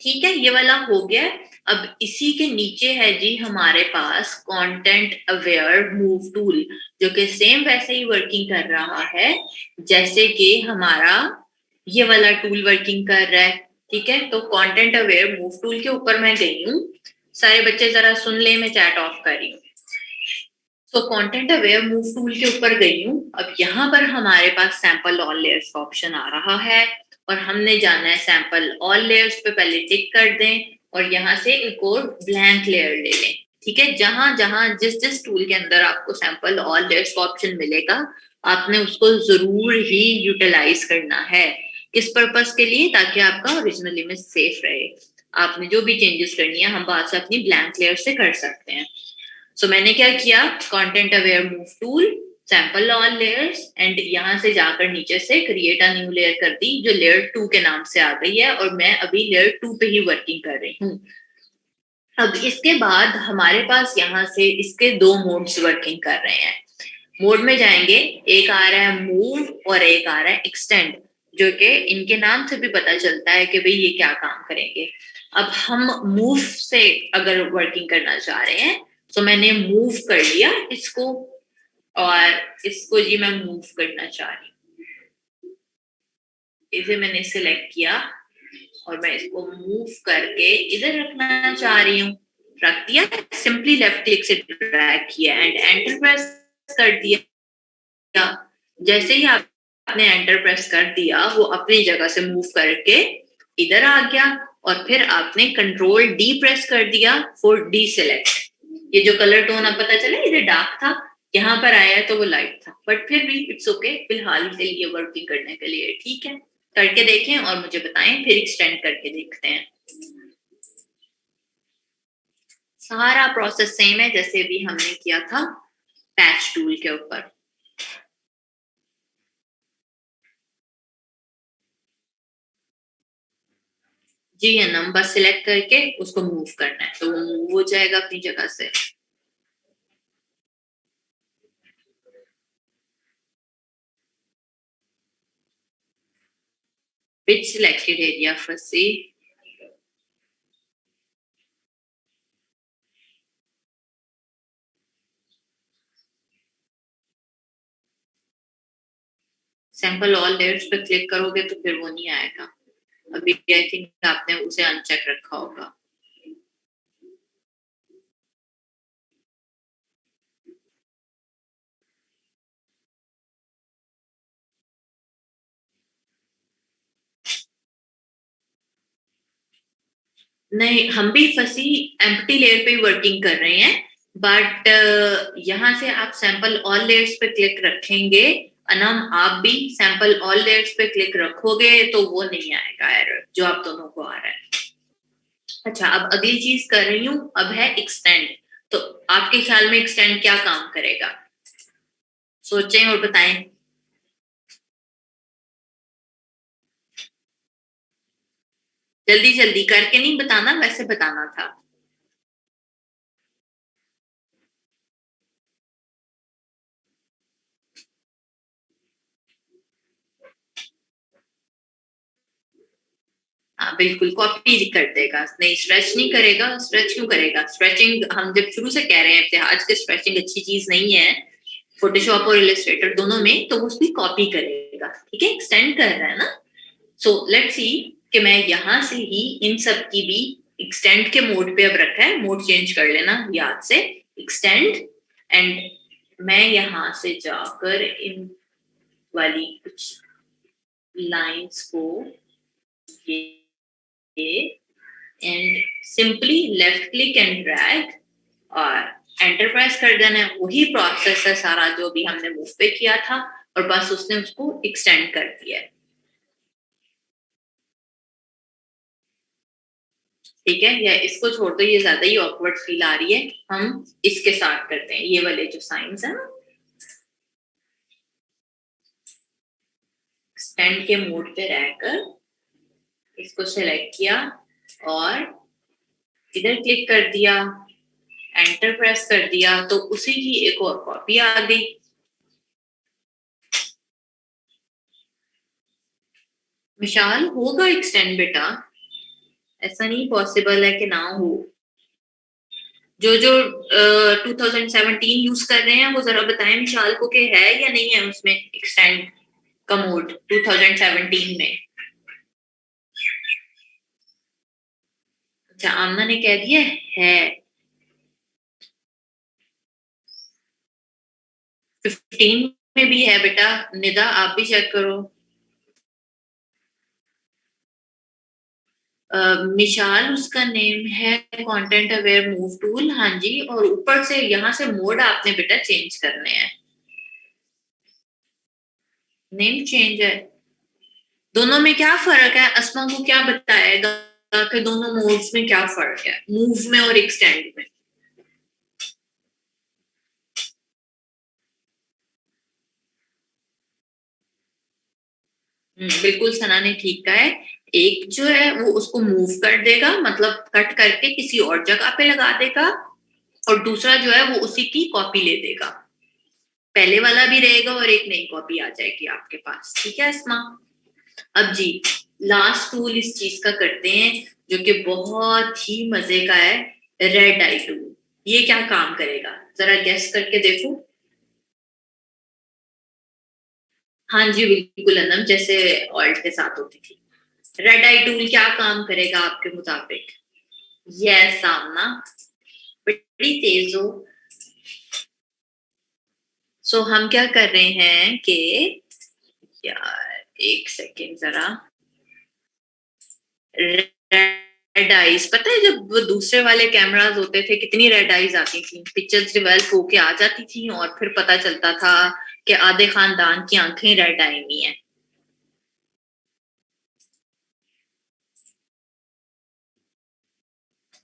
ठीक है, ये वाला हो गया। अब इसी के नीचे है जी हमारे पास कंटेंट अवेयर मूव टूल, जो कि सेम वैसे ही वर्किंग कर रहा है जैसे कि हमारा ये वाला टूल वर्किंग कर रहा है। ठीक है, तो कंटेंट अवेयर मूव टूल के ऊपर मैं गई हूँ। सारे बच्चे जरा सुन ले, मैं चैट ऑफ कर रही हूँ। तो कंटेंट अवेयर मूव टूल के ऊपर गई हूँ। अब यहाँ पर हमारे पास सैंपल ऑल लेयर्स का ऑप्शन आ रहा है और हमने जाना है सैंपल ऑल लेयर्स पे, पहले टिक कर दें और यहाँ से एक और ब्लैंक लेयर ले लें। ठीक है, जहां जहां जिस जिस टूल के अंदर आपको सैंपल ऑल लेयर्स का ऑप्शन मिलेगा आपने उसको जरूर ही यूटिलाइज करना है। किस पर्पस के लिए? ताकि आपका ओरिजिनल इमेज सेफ रहे। आपने जो भी चेंजेस करनी है हम बाद से अपनी ब्लैंक लेयर से कर सकते हैं। सो मैंने क्या किया, content aware move tool, sample all layers, and यहां से जाकर नीचे से क्रिएट अ न्यू लेयर कर दी जो लेयर टू के नाम से आ गई है और मैं अभी लेयर टू पे ही वर्किंग कर रही हूँ। अब इसके बाद हमारे पास यहाँ से इसके दो मोड्स वर्किंग कर रहे हैं। मोड में जाएंगे, एक आ रहा है मूव और एक आ रहा है एक्सटेंड, जो कि इनके नाम से भी पता चलता है कि भाई ये क्या काम करेंगे। अब हम मूव से अगर वर्किंग करना चाह रहे हैं तो मैंने मूव कर लिया इसको, और इसको जी मैं मूव करना चाह रही हूँ। इसे मैंने सिलेक्ट किया और मैं इसको मूव करके इधर रखना चाह रही हूँ। रख दिया, सिंपली लेफ्ट क्लिक से ड्रैग किया एंड एंटर प्रेस कर दिया। जैसे ही आपने एंटर प्रेस कर दिया वो अपनी जगह से मूव करके इधर आ गया और फिर आपने कंट्रोल डी प्रेस कर दिया फॉर डी सिलेक्ट। ये जो कलर टोन अब पता चला इधर डार्क था, यहाँ पर आया है तो वो लाइट था, बट फिर भी इट्स ओके, फिलहाल के लिए वर्किंग करने के लिए ठीक है। करके देखें और मुझे बताएं, फिर एक्सटेंड करके देखते हैं। सारा प्रोसेस सेम है जैसे भी हमने किया था पैच टूल के ऊपर। जी है ना, बस सिलेक्ट करके उसको मूव करना है तो वो मूव हो जाएगा अपनी जगह से। Which selected area फंसी? सैंपल ऑल लेयर्स पे क्लिक करोगे तो फिर वो नहीं आएगा। अभी आई थिंक आपने उसे अनचेक रखा होगा। नहीं, हम भी फंसी एम्प्टी लेयर पे ही वर्किंग कर रहे हैं, बट यहाँ से आप सैंपल ऑल लेयर्स पे क्लिक रखेंगे। अनम, आप भी सैंपल ऑल लेयर्स पे क्लिक रखोगे तो वो नहीं आएगा एरर जो आप दोनों को आ रहा है। अच्छा, अब अगली चीज कर रही हूँ, अब है एक्सटेंड। तो आपके ख्याल में एक्सटेंड क्या काम करेगा? सोचें और बताएं। जल्दी जल्दी करके नहीं बताना, वैसे बताना था। हाँ बिल्कुल, कॉपी कर देगा। नहीं, स्ट्रेच नहीं करेगा। स्ट्रेच क्यों करेगा? स्ट्रेचिंग हम जब शुरू से कह रहे हैं आज के स्ट्रेचिंग अच्छी चीज नहीं है फोटोशॉप और इलस्ट्रेटर दोनों में, तो वो उसकी कॉपी करेगा। ठीक है, एक्सटेंड कर रहा है ना। सो लेट्स सी कि मैं यहां से ही इन सब की भी एक्सटेंड के मोड पे अब रखा है। मोड चेंज कर लेना याद से, एक्सटेंड। एंड मैं यहां से जाकर इन वाली कुछ लाइंस को ये and simply left click and drag और एंटर प्रेस कर देना है। वही प्रोसेस है सारा जो भी हमने मूव पे किया था, और बस उसने उसको एक्सटेंड कर दिया है। ठीक है, या इसको छोड़ दो, ये ज्यादा ही ऑकवर्ड फील आ रही है। हम इसके साथ करते हैं, ये वाले जो साइंस है ना। एक्सटेंड के मोड पे रहकर इसको सेलेक्ट किया और इधर क्लिक कर दिया, एंटर प्रेस कर दिया, तो उसी की एक और कॉपी आ गई। विशाल, होगा एक्सटेंड बेटा, ऐसा नहीं पॉसिबल है कि ना हो। जो जो 2017 यूज कर रहे हैं वो जरा बताएं विशाल को कि है या नहीं है उसमें एक्सटेंड का मोड 2017 में। अच्छा, आमना ने कह दिया है। 15 में भी है बेटा। निदा, आप भी चेक करो। मिशाल, उसका नेम है कंटेंट अवेयर मूव टूल। हाँ जी, और ऊपर से यहाँ से मोड आपने बेटा चेंज करने हैं। नेम चेंज है। दोनों में क्या फर्क है? अस्मा को क्या बताएगा कि दोनों मोड्स में क्या फर्क है, मूव में और एक्सटेंड में? बिल्कुल, सना ने ठीक कहा है। एक जो है वो उसको मूव कर देगा, मतलब कट करके किसी और जगह पे लगा देगा, और दूसरा जो है वो उसी की कॉपी ले देगा। पहले वाला भी रहेगा और एक नई कॉपी आ जाएगी आपके पास। ठीक है अस्मा? अब जी, लास्ट टूल इस चीज का करते हैं जो कि बहुत ही मजे का है, रेड आई टूल। ये क्या काम करेगा, जरा गेस करके देखो। हाँ जी बिल्कुल अनम, जैसे ऑल्ट के साथ होती थी। रेड आई टूल क्या काम करेगा आपके मुताबिक? यस सामना, बड़ी तेज हो। सो हम क्या कर रहे हैं कि, यार एक सेकेंड जरा। रेड आईज, पता है जब वो दूसरे वाले कैमरास होते थे कितनी रेड आईज आती थी, पिक्चर्स डिवेल्प होके आ जाती थी और फिर पता चलता था कि आधे खानदान की आंखें रेड आई हुई हैं।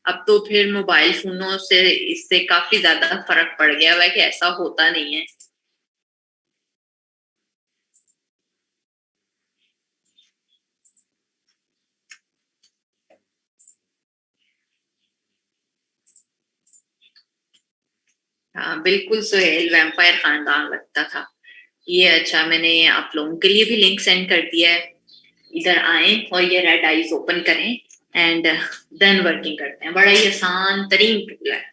अब तो फिर मोबाइल फोनों से इससे काफी ज्यादा फर्क पड़ गया हुआ है कि ऐसा होता नहीं है। हाँ बिल्कुल सुहेल, वैम्पायर खानदान लगता था ये। अच्छा, मैंने आप लोगों के लिए भी लिंक सेंड कर दिया है। इधर आए और ये रेड आईज ओपन करें एंड देन वर्किंग करते हैं। बड़ा ही आसान तरीन टूल है।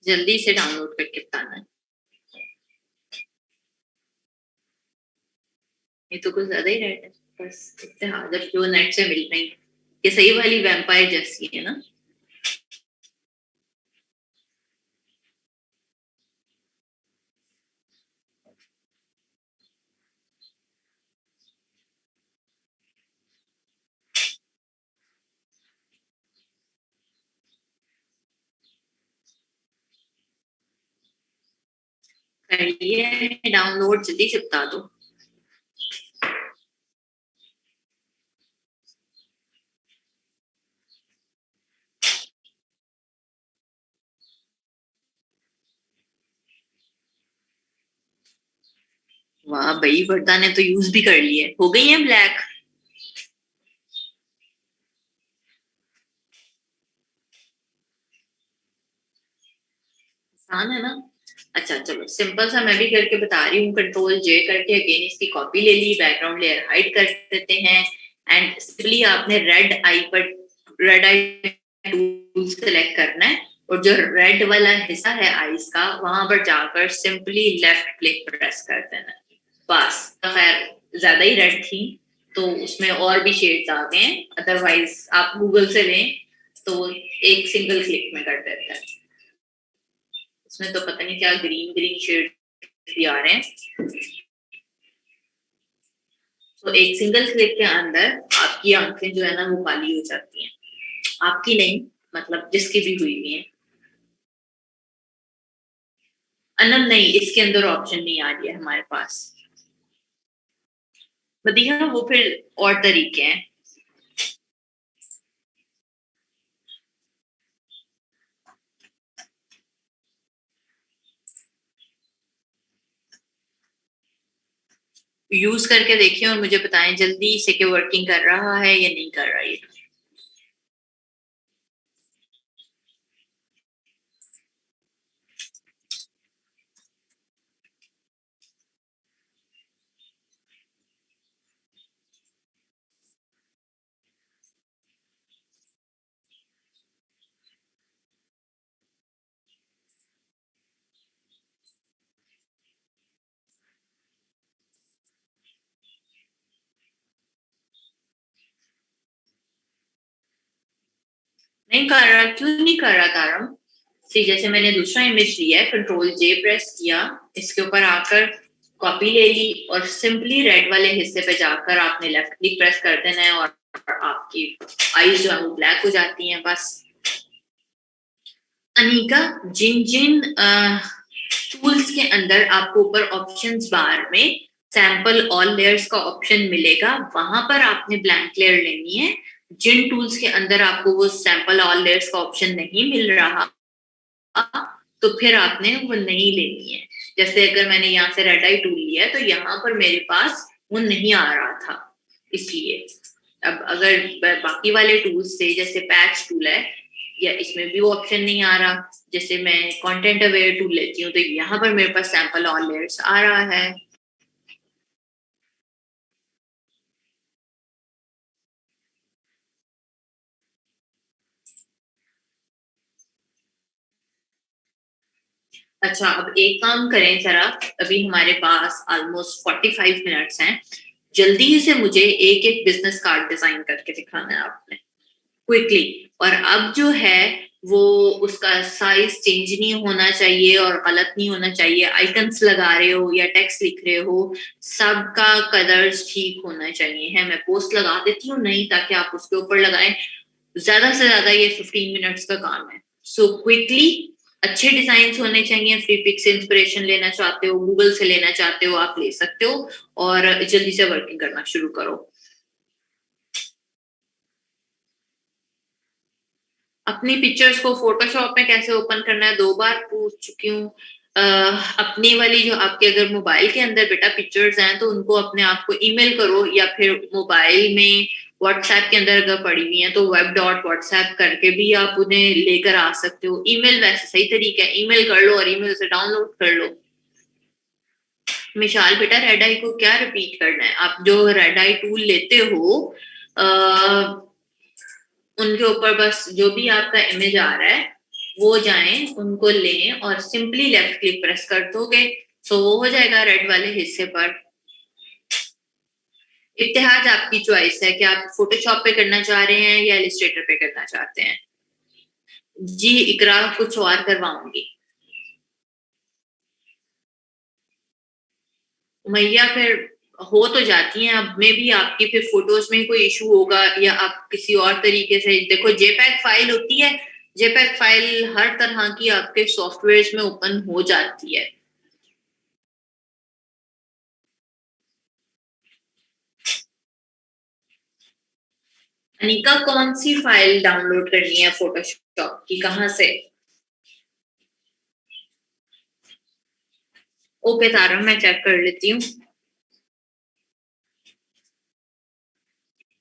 जल्दी से डाउनलोड करके बताना है। ये तो कुछ ज्यादा ही रेड है, बस इतने हार्डर जो नेट से मिल रही है। ये सही वाली वैम्पायर जैसी है ना। करिए डाउनलोड, जल्दी से बता दो। वाह भाई, वर्दा ने तो यूज भी कर लिए, हो गई है ब्लैक। आसान है ना। अच्छा चलो, सिंपल सा मैं भी करके बता रही हूँ। कंट्रोल जे करके अगेन इसकी कॉपी ले ली, बैकग्राउंड लेयर हाइड कर देते हैं एंड सिंपली आपने रेड आई टूल सेलेक्ट करना है और जो रेड वाला हिस्सा है आईज का वहां पर जाकर सिंपली लेफ्ट क्लिक प्रेस कर देना। बस। खैर ज्यादा ही रेड थी तो उसमें और भी शेड्स आ गए हैं, अदरवाइज आप गूगल से लें तो एक सिंगल क्लिक में कर देते हैं। इसमें तो पता नहीं क्या ग्रीन ग्रीन शेड भी आ रहे हैं। तो एक सिंगल क्लिक के अंदर आपकी आंखें जो है ना वो काली हो जाती हैं। आपकी नहीं, मतलब जिसकी भी हुई हुई है। अनम नहीं, इसके अंदर ऑप्शन नहीं आ रही है हमारे पास। बढ़िया, वो फिर और तरीके हैं। यूज करके देखिए और मुझे बताएं जल्दी से कि वर्किंग कर रहा है या नहीं कर रहा है। नहीं कर रहा, क्यों नहीं कर रहा तारम? सी जैसे मैंने दूसरा इमेज लिया है, कंट्रोल जे प्रेस किया, इसके ऊपर आकर कॉपी ले ली और सिंपली रेड वाले हिस्से पे जाकर आपने लेफ्ट क्लिक प्रेस कर देना है और आपकी आईज जो है वो ब्लैक हो जाती हैं। बस। अनिका, जिन जिन टूल्स के अंदर आपको ऊपर ऑप्शंस बार में सैंपल ऑल लेयर्स का ऑप्शन मिलेगा वहां पर आपने ब्लैंक लेयर लेनी है। जिन टूल्स के अंदर आपको वो सैंपल ऑल लेयर्स का ऑप्शन नहीं मिल रहा तो फिर आपने वो नहीं लेनी है। जैसे अगर मैंने यहाँ से रेड आई टूल लिया है तो यहाँ पर मेरे पास वो नहीं आ रहा था, इसलिए। अब अगर बाकी वाले टूल्स से जैसे पैच टूल है या इसमें भी वो ऑप्शन नहीं आ रहा, जैसे मैं कंटेंट अवेयर टूल लेती हूँ तो यहाँ पर मेरे पास सैंपल ऑल लेयर्स आ रहा है। अच्छा, अब एक काम करें जरा। अभी हमारे पास ऑलमोस्ट 45 मिनट्स हैं। जल्दी से मुझे एक एक बिजनेस कार्ड डिजाइन करके दिखाना है आपने, क्विकली। और अब जो है वो उसका साइज चेंज नहीं होना चाहिए और गलत नहीं होना चाहिए। आइकन्स लगा रहे हो या टेक्स्ट लिख रहे हो, सबका कलर्स ठीक होना चाहिए। है मैं पोस्ट लगा देती हूँ नहीं, ताकि आप उसके ऊपर लगाएं। ज्यादा से ज्यादा ये 15 मिनट्स का काम है। सो क्विकली अच्छे डिजाइन होने चाहिए। फ्री पिक से इंस्पिरेशन लेना चाहते हो, गूगल से लेना चाहते हो, आप ले सकते हो। और जल्दी से वर्किंग करना शुरू करो। अपनी पिक्चर्स को फोटोशॉप में कैसे ओपन करना है 2 बार पूछ चुकी हूँ। अपनी वाली जो आपके अगर मोबाइल के अंदर बेटा पिक्चर्स हैं तो उनको अपने आप को ईमेल करो या फिर मोबाइल में व्हाट्सएप के अंदर अगर पड़ी हुई है तो वेब डॉट व्हाट्सएप करके भी आप उन्हें लेकर आ सकते हो। ईमेल वैसे सही तरीका है, ईमेल कर लो और ईमेल से डाउनलोड कर लो। मिशाल बेटा, रेड आई को क्या रिपीट करना है? आप जो रेड आई टूल लेते हो उनके ऊपर बस जो भी आपका इमेज आ रहा है वो जाएं, उनको लें और सिंपली लेफ्ट क्लिक प्रेस कर दोगे, सो वो हो जाएगा रेड वाले हिस्से पर। इत्तेहाज आपकी चॉइस है कि आप फोटोशॉप पे करना चाह रहे हैं या इलिस्ट्रेटर पे करना चाहते हैं। जी इकरा, कुछ और करवाऊंगी मैया। फिर हो तो जाती हैं, अब में भी आपकी फिर फोटोज में कोई इशू होगा या आप किसी और तरीके से देखो। जेपैग फाइल होती है, जेपैग फाइल हर तरह की आपके सॉफ्टवेयर में ओपन हो जाती है। अनिका, कौन सी फाइल डाउनलोड करनी है फोटोशॉप की, कहाँ से? ओके तारा, मैं चेक कर लेती हूँ।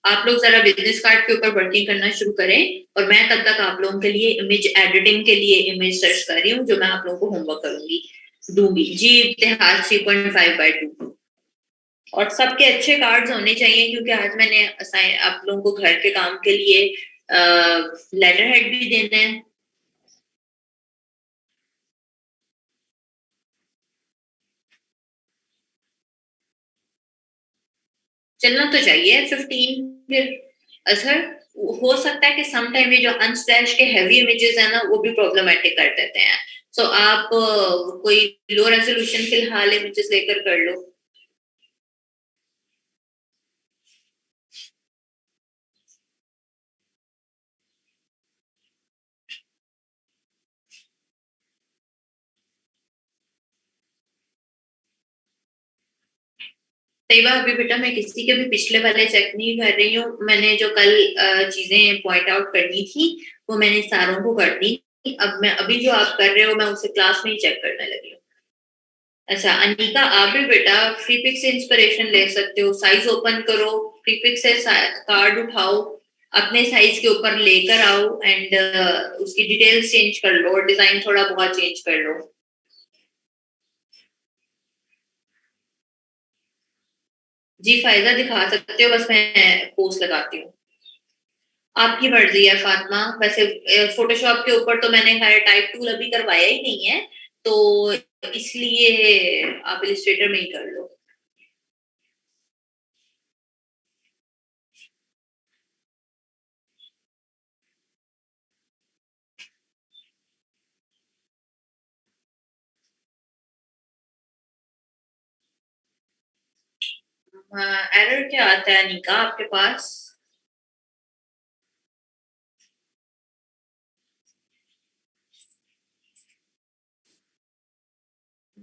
आप लोग जरा बिजनेस कार्ड के ऊपर वर्किंग करना शुरू करें और मैं तब तक आप लोगों के लिए इमेज एडिटिंग के लिए इमेज सर्च कर रही हूँ, जो मैं आप लोगों को होमवर्क करूंगी दूंगी। जी इतिहास 3.5/2 और सबके अच्छे कार्ड्स होने चाहिए, क्योंकि आज मैंने आप लोगों को घर के काम के लिए लेटर हेड भी देना है। चलना तो चाहिए 15 फिर। असर हो सकता है कि सम टाइम ये जो अनस्लैश के हैवी इमेजेस है ना वो भी प्रॉब्लमेटिक कर देते हैं। सो आप कोई लो रेजोल्यूशन फिलहाल इमेजेस लेकर कर लो। सही बात। अभी बेटा मैं किसी के भी पिछले वाले चेक नहीं कर रही हूँ, मैंने जो कल चीजें पॉइंट आउट करनी थी वो मैंने सारों को कर दी। अब मैं अभी जो आप कर रहे हो मैं उसे क्लास में ही चेक करने लगी हूँ। अच्छा अनिका, आप भी बेटा फ्री पिक से इंस्पिरेशन ले सकते हो। साइज ओपन करो, फ्री पिक से कार्ड उठाओ, अपने साइज के ऊपर लेकर आओ एंड उसकी डिटेल्स चेंज कर लो और डिजाइन थोड़ा बहुत चेंज कर लो। जी फायदा दिखा सकते हो, बस मैं पोस्ट लगाती हूँ। आपकी मर्जी है फातिमा। वैसे फोटोशॉप के ऊपर तो मैंने खैर टाइप टूल अभी करवाया ही नहीं है, तो इसलिए आप इलिस्ट्रेटर में ही कर लो। एरर क्या आता है निका आपके पास?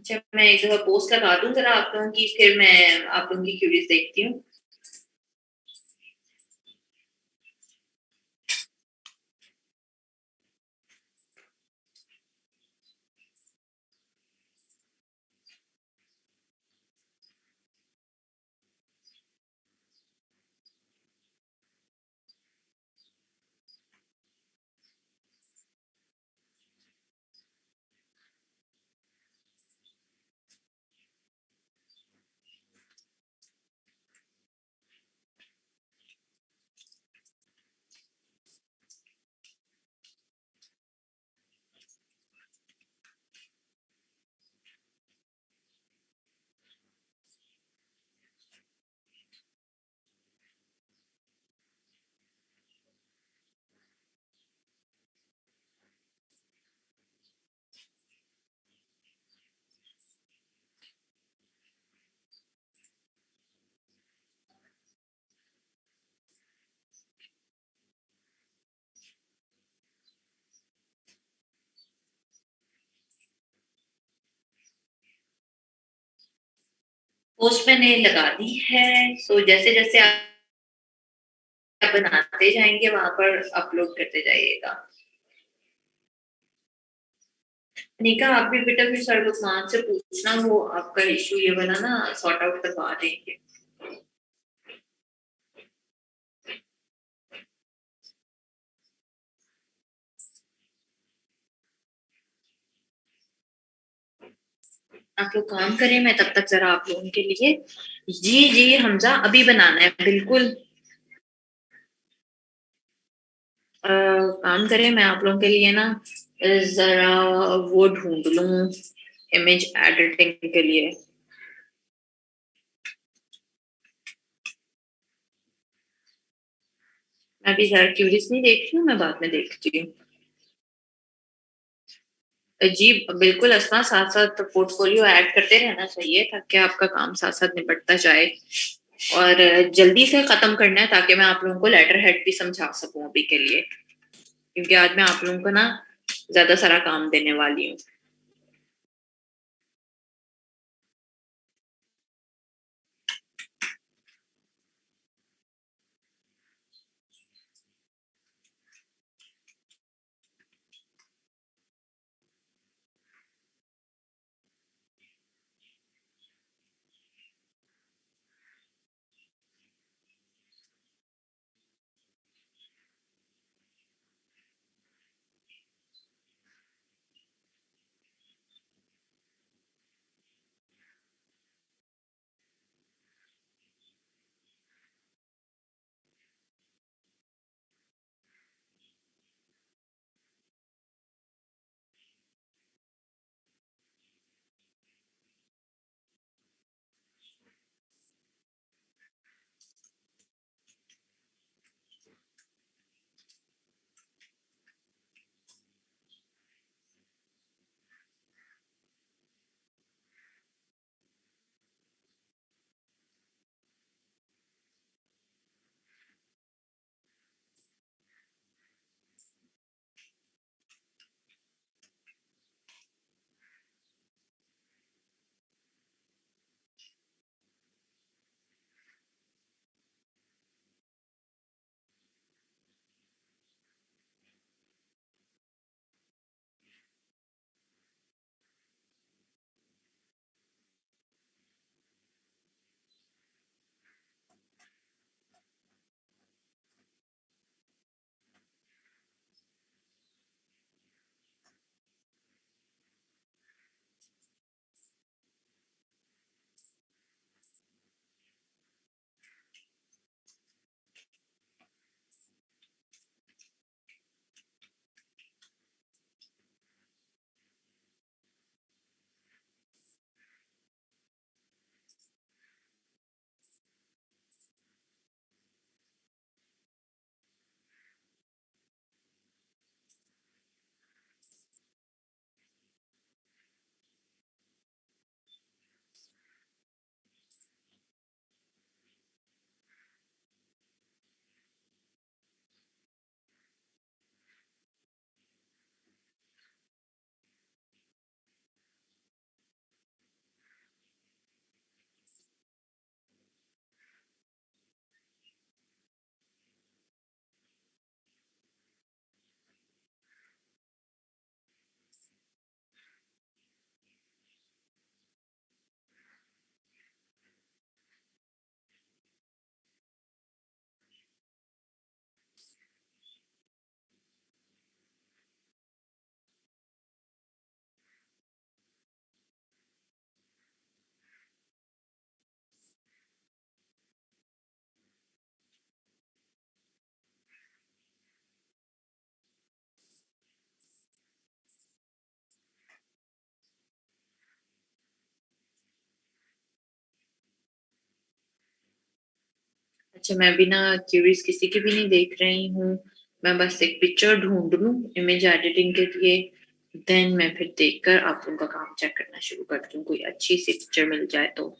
जब मैं एक जगह पोस्ट लगा दूं जरा आप लोगों की, फिर मैं आप लोगों की क्यूरीज देखती हूँ। पोस्ट मैंने लगा दी है, सो जैसे जैसे आप बनाते जाएंगे वहां पर अपलोड करते जाइएगा। निका आप भी बेटा फिर सर लुकमान से पूछना, वो आपका इशू ये वाला ना सॉर्ट आउट करवा देंगे। आप लोग काम करें, मैं तब तक जरा आप लोगों के लिए, जी जी हमजा अभी बनाना है बिल्कुल। काम करें, मैं आप लोगों के लिए ना जरा वो ढूंढ लूं इमेज एडिटिंग के लिए। मैं अभी जरा क्यूरीज नहीं देख रही हूँ, मैं बाद में देखती हूँ। जी बिल्कुल अस्मा, साथ साथ पोर्टफोलियो ऐड करते रहना चाहिए ताकि आपका काम साथ साथ निपटता जाए। और जल्दी से खत्म करना है ताकि मैं आप लोगों को लेटर हेड भी समझा सकूं अभी के लिए, क्योंकि आज मैं आप लोगों को ना ज्यादा सारा काम देने वाली हूँ। अच्छा मैं भी ना क्यूरीज किसी की भी नहीं देख रही हूँ। मैं बस एक पिक्चर ढूंढ लूँ इमेज एडिटिंग के लिए, देन मैं फिर देखकर आप उनका काम चेक करना शुरू करती हूँ, कोई अच्छी सी पिक्चर मिल जाए तो।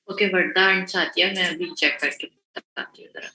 ओके वर्दा एंड साथिया, मैं अभी चेक करके बताती हूँ जरा।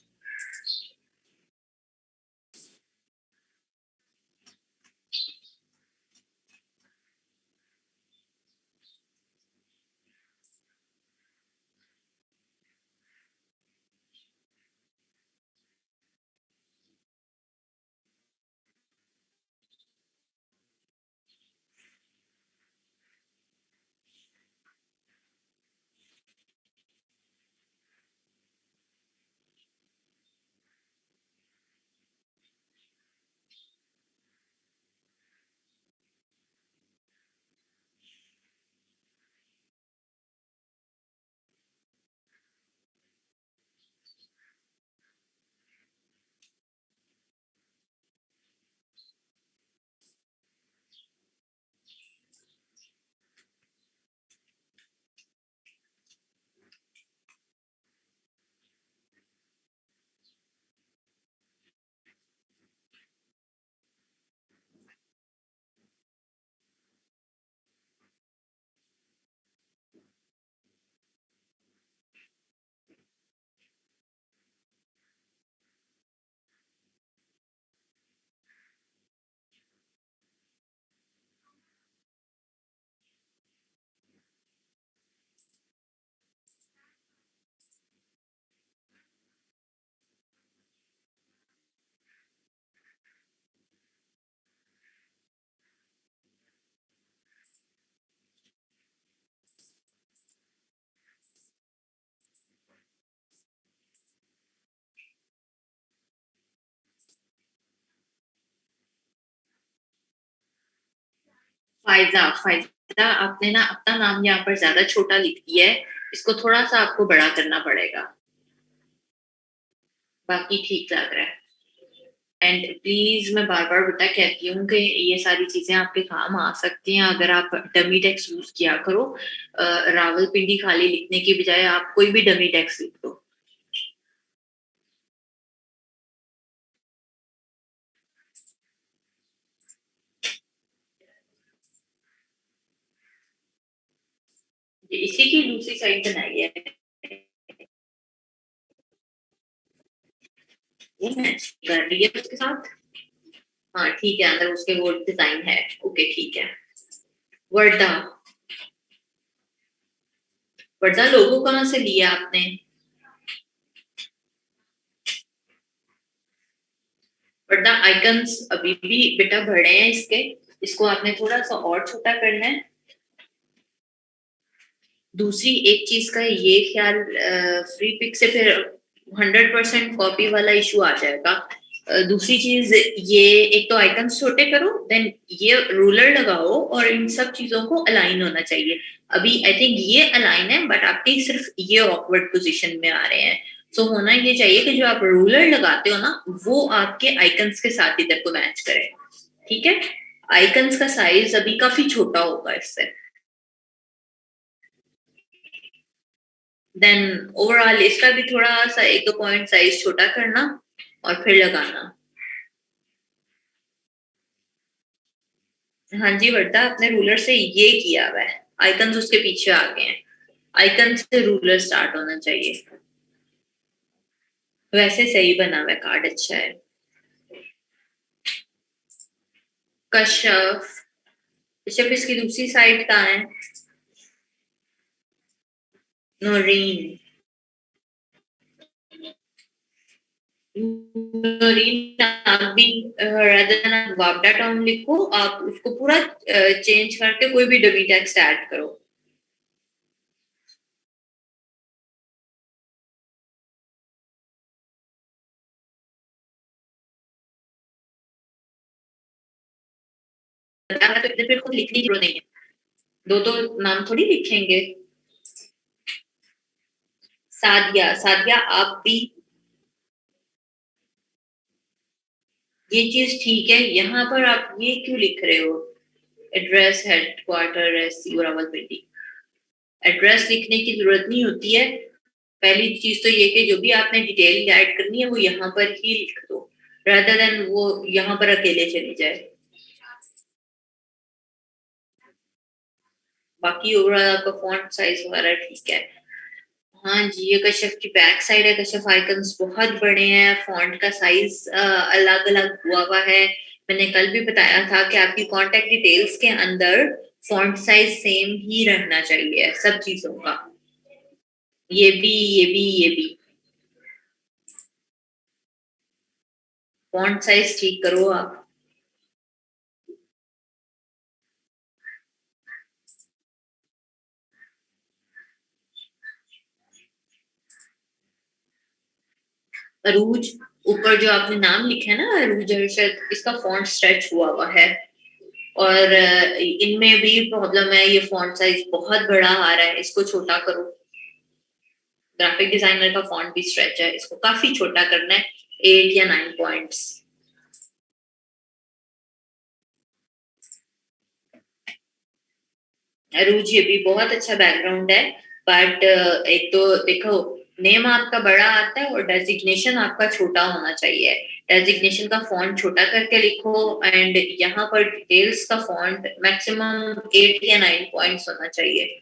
फायदा फायदा, आपने ना अपना नाम यहाँ पर ज्यादा छोटा लिख दिया है, इसको थोड़ा सा आपको बड़ा करना पड़ेगा। बाकी ठीक लग रहा है। एंड प्लीज मैं बार बार बता कहती हूँ कि ये सारी चीजें आपके काम आ सकती हैं अगर आप डमी टेक्स्ट यूज किया करो। रावलपिंडी खाली लिखने की बजाय आप कोई भी डमी टेक्स्ट लिख दो। ये इसी की दूसरी साइड बनाई है, ये मैच कर रही है उसके साथ। हाँ ठीक है, अंदर उसके वो डिजाइन है। ओके ठीक है। वर्दा, वर्दा लोगो कहाँ से लिया आपने? वर्दा आइकन्स अभी भी बेटा बड़े हैं इसके, इसको आपने थोड़ा सा और छोटा करना है। दूसरी एक चीज का ये ख्याल, फ्री पिक से फिर 100% कॉपी वाला इशू आ जाएगा। दूसरी चीज ये, एक तो आइकन्स छोटे करो, देन ये रूलर लगाओ और इन सब चीजों को अलाइन होना चाहिए। अभी आई थिंक ये अलाइन है बट आपकी सिर्फ ये ऑकवर्ड पोजीशन में आ रहे हैं। सो होना ये चाहिए कि जो आप रूलर लगाते हो ना, वो आपके आइकन्स के साथ इधर को मैच करे। ठीक है, आइकन्स का साइज अभी काफी छोटा होगा इससे। देन ओवरऑल इसका भी थोड़ा सा एक दो पॉइंट साइज छोटा करना और फिर लगाना। हाँ जी वर्ता, आपने रूलर से ये किया हुआ है, आइकन्स उसके पीछे आ गए हैं। आइकन से रूलर स्टार्ट होना चाहिए। वैसे सही बना हुआ है, कार्ड अच्छा है। कश्यप, कश्यप इसकी दूसरी साइड कहाँ है? नोरीन, नोरीन आप भी वापडा टाउन लिखो, आप उसको पूरा चेंज करके कोई भी डमी टेक्स्ट ऐड करो। तो इधर फिर खुद लिखने की जरूरत नहीं है, दो दो नाम थोड़ी लिखेंगे। सादिया, सादिया आप भी, ये चीज ठीक है, यहाँ पर आप ये क्यों लिख रहे हो? Address headquarter SC Rawalpindi, address लिखने की जरूरत नहीं होती है। पहली चीज तो ये कि जो भी आपने डिटेल ऐड करनी है वो यहाँ पर ही लिख दो, rather देन वो यहाँ पर अकेले चली जाए। बाकी ओवरऑल आपका फॉन्ट साइज वगैरह ठीक है। हाँ जी, ये कशिफ की बैक साइड है। कशिफ आइकन्स बहुत बड़े हैं, फॉन्ट का साइज अलग अलग हुआ हुआ है। मैंने कल भी बताया था कि आपकी कॉन्टेक्ट डिटेल्स के अंदर फॉन्ट साइज सेम ही रहना चाहिए सब चीजों का। ये भी फॉन्ट साइज ठीक करो आप। अरूज, ऊपर जो आपने नाम लिखा है ना अरूज अरशद, इसका फॉन्ट स्ट्रेच हुआ हुआ है। और इनमें भी प्रॉब्लम है, ये फॉन्ट साइज बहुत बड़ा आ रहा है, इसको छोटा करो। ग्राफिक डिजाइनर का फॉन्ट भी स्ट्रेच है, इसको काफी छोटा करना है, 8 या 9 पॉइंट्स। अरूज, ये भी बहुत अच्छा बैकग्राउंड है, बट एक तो देखो, नेम आपका बड़ा आता है और डेजिग्नेशन आपका छोटा होना चाहिए। डेजिग्नेशन का फॉन्ट छोटा करके लिखो, एंड यहाँ पर डिटेल्स का फॉन्ट मैक्सिमम 8 या 9 पॉइंट्स होना चाहिए।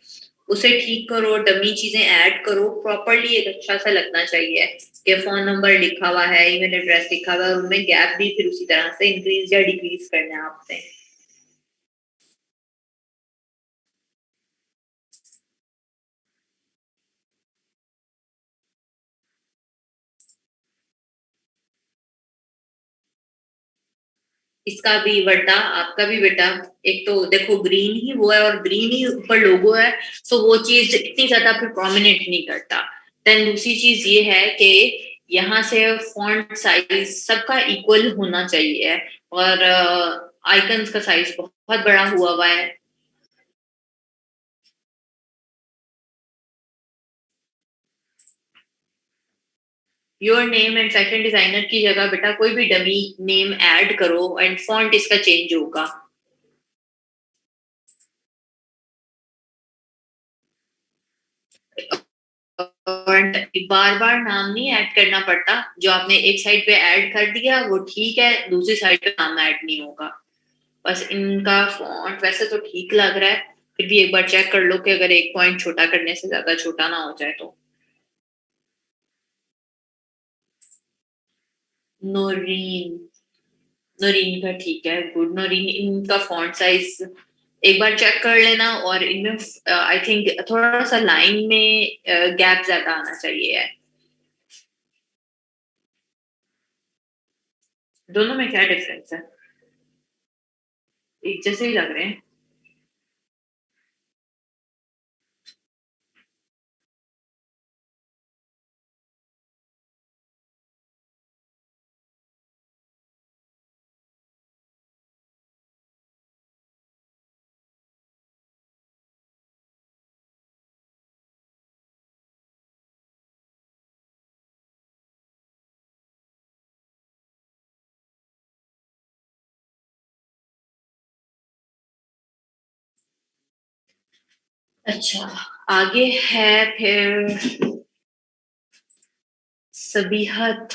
उसे ठीक करो, डमी चीजें ऐड करो, प्रॉपरली एक अच्छा सा लगना चाहिए कि फोन नंबर लिखा हुआ है, ईमेल एड्रेस लिखा हुआ है, और उनमें गैप भी फिर उसी तरह से इंक्रीज या डिक्रीज करना है आपने। इसका भी बेटा, आपका भी बेटा, एक तो देखो ग्रीन ही वो है और ग्रीन ही ऊपर लोगो है, सो वो चीज इतनी ज्यादा फिर प्रोमिनेंट नहीं करता। देन दूसरी चीज ये है कि यहाँ से फॉन्ट साइज सबका इक्वल होना चाहिए, और आइकन्स का साइज बहुत बड़ा हुआ हुआ है। Your name and fashion designer की जगह बेटा कोई भी डमी नेम ऐड करो, एंड फॉन्ट इसका चेंज होगा। और बार बार नाम नहीं ऐड करना पड़ता, जो आपने एक साइड पे ऐड कर दिया वो ठीक है, दूसरी साइड पे नाम ऐड नहीं होगा। बस इनका फॉन्ट वैसे तो ठीक लग रहा है, फिर भी एक बार चेक कर लो कि अगर एक पॉइंट छोटा करने से ज्यादा छोटा ना हो जाए तो। नोरीन, नोरीन का ठीक है, गुड। नोरीन, इनका फॉन्ट साइज एक बार चेक कर लेना, और इनमें आई थिंक थोड़ा सा लाइन में गैप ज्यादा आना चाहिए है। दोनों में क्या डिफरेंस है? एक जैसे ही लग रहे हैं। अच्छा, आगे है फिर सबीहत।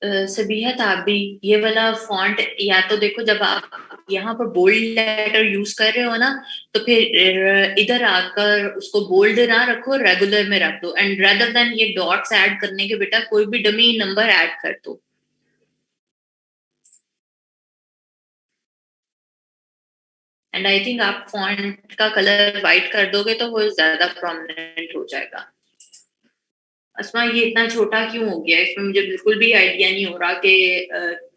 सबीहत, आप भी ये वाला फॉन्ट, या तो देखो जब आप यहाँ पर बोल्ड लेटर यूज कर रहे हो ना, तो फिर इधर आकर उसको बोल्ड ना रखो, रेगुलर में रख दो, एंड रेदर देन ये डॉट्स ऐड करने के बेटा कोई भी डमी नंबर ऐड कर दो। एंड आई थिंक आप फॉन्ट का कलर वाइट कर दोगे तो वो ज्यादा प्रोमिनेंट हो जाएगा। असमा, ये इतना छोटा क्यों हो गया? इसमें मुझे बिल्कुल भी आइडिया नहीं हो रहा कि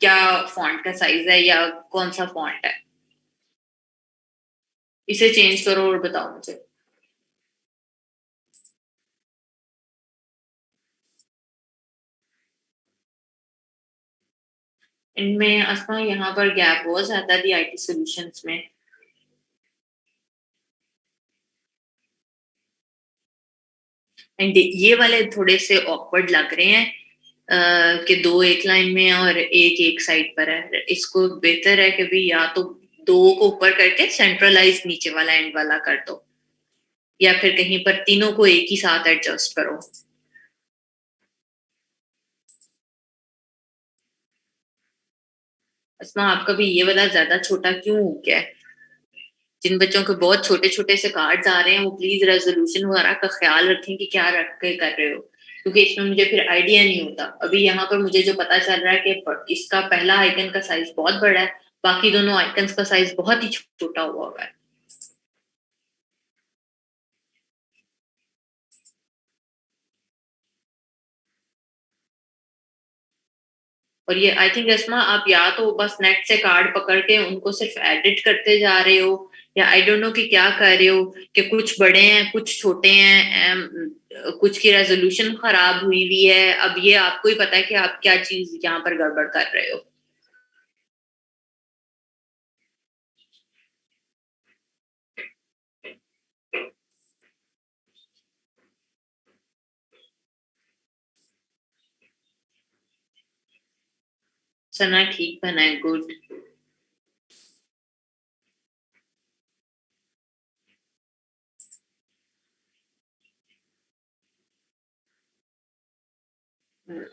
क्या फॉन्ट का साइज है या कौन सा फॉन्ट है। इसे चेंज करो और बताओ मुझे। इनमें असमा यहाँ पर गैप बहुत ज्यादा थी आईटी सॉल्यूशंस में। एंड ये वाले थोड़े से ऑकवर्ड लग रहे हैं, कि दो एक लाइन में है और एक एक साइड पर है। इसको बेहतर है कि भी या तो दो को ऊपर करके सेंट्रलाइज नीचे वाला एंड वाला कर दो, या फिर कहीं पर तीनों को एक ही साथ एडजस्ट करो। असमा, आपका भी ये वाला ज्यादा छोटा क्यों हो गया है? जिन बच्चों के बहुत छोटे छोटे से कार्ड्स आ रहे हैं वो प्लीज रेजोल्यूशन वगैरह का ख्याल रखें कि क्या रख के कर रहे हो, क्योंकि इसमें मुझे फिर आइडिया नहीं होता। अभी यहाँ पर मुझे जो पता चल रहा है कि इसका पहला आइकन का साइज बहुत बड़ा है, बाकी दोनों आइकन्स का साइज बहुत ही छोटा हुआ है। और ये आई थिंक रेशमा आप या तो बस नेट से कार्ड पकड़ के उनको सिर्फ एडिट करते जा रहे हो, या आई डोंट नो कि क्या कर रहे हो, कि कुछ बड़े हैं कुछ छोटे हैं, कुछ की रेजोल्यूशन खराब हुई हुई है। अब ये आपको ही पता है कि आप क्या चीज यहाँ पर गड़बड़ कर रहे हो। सना ठीक बना है, गुड।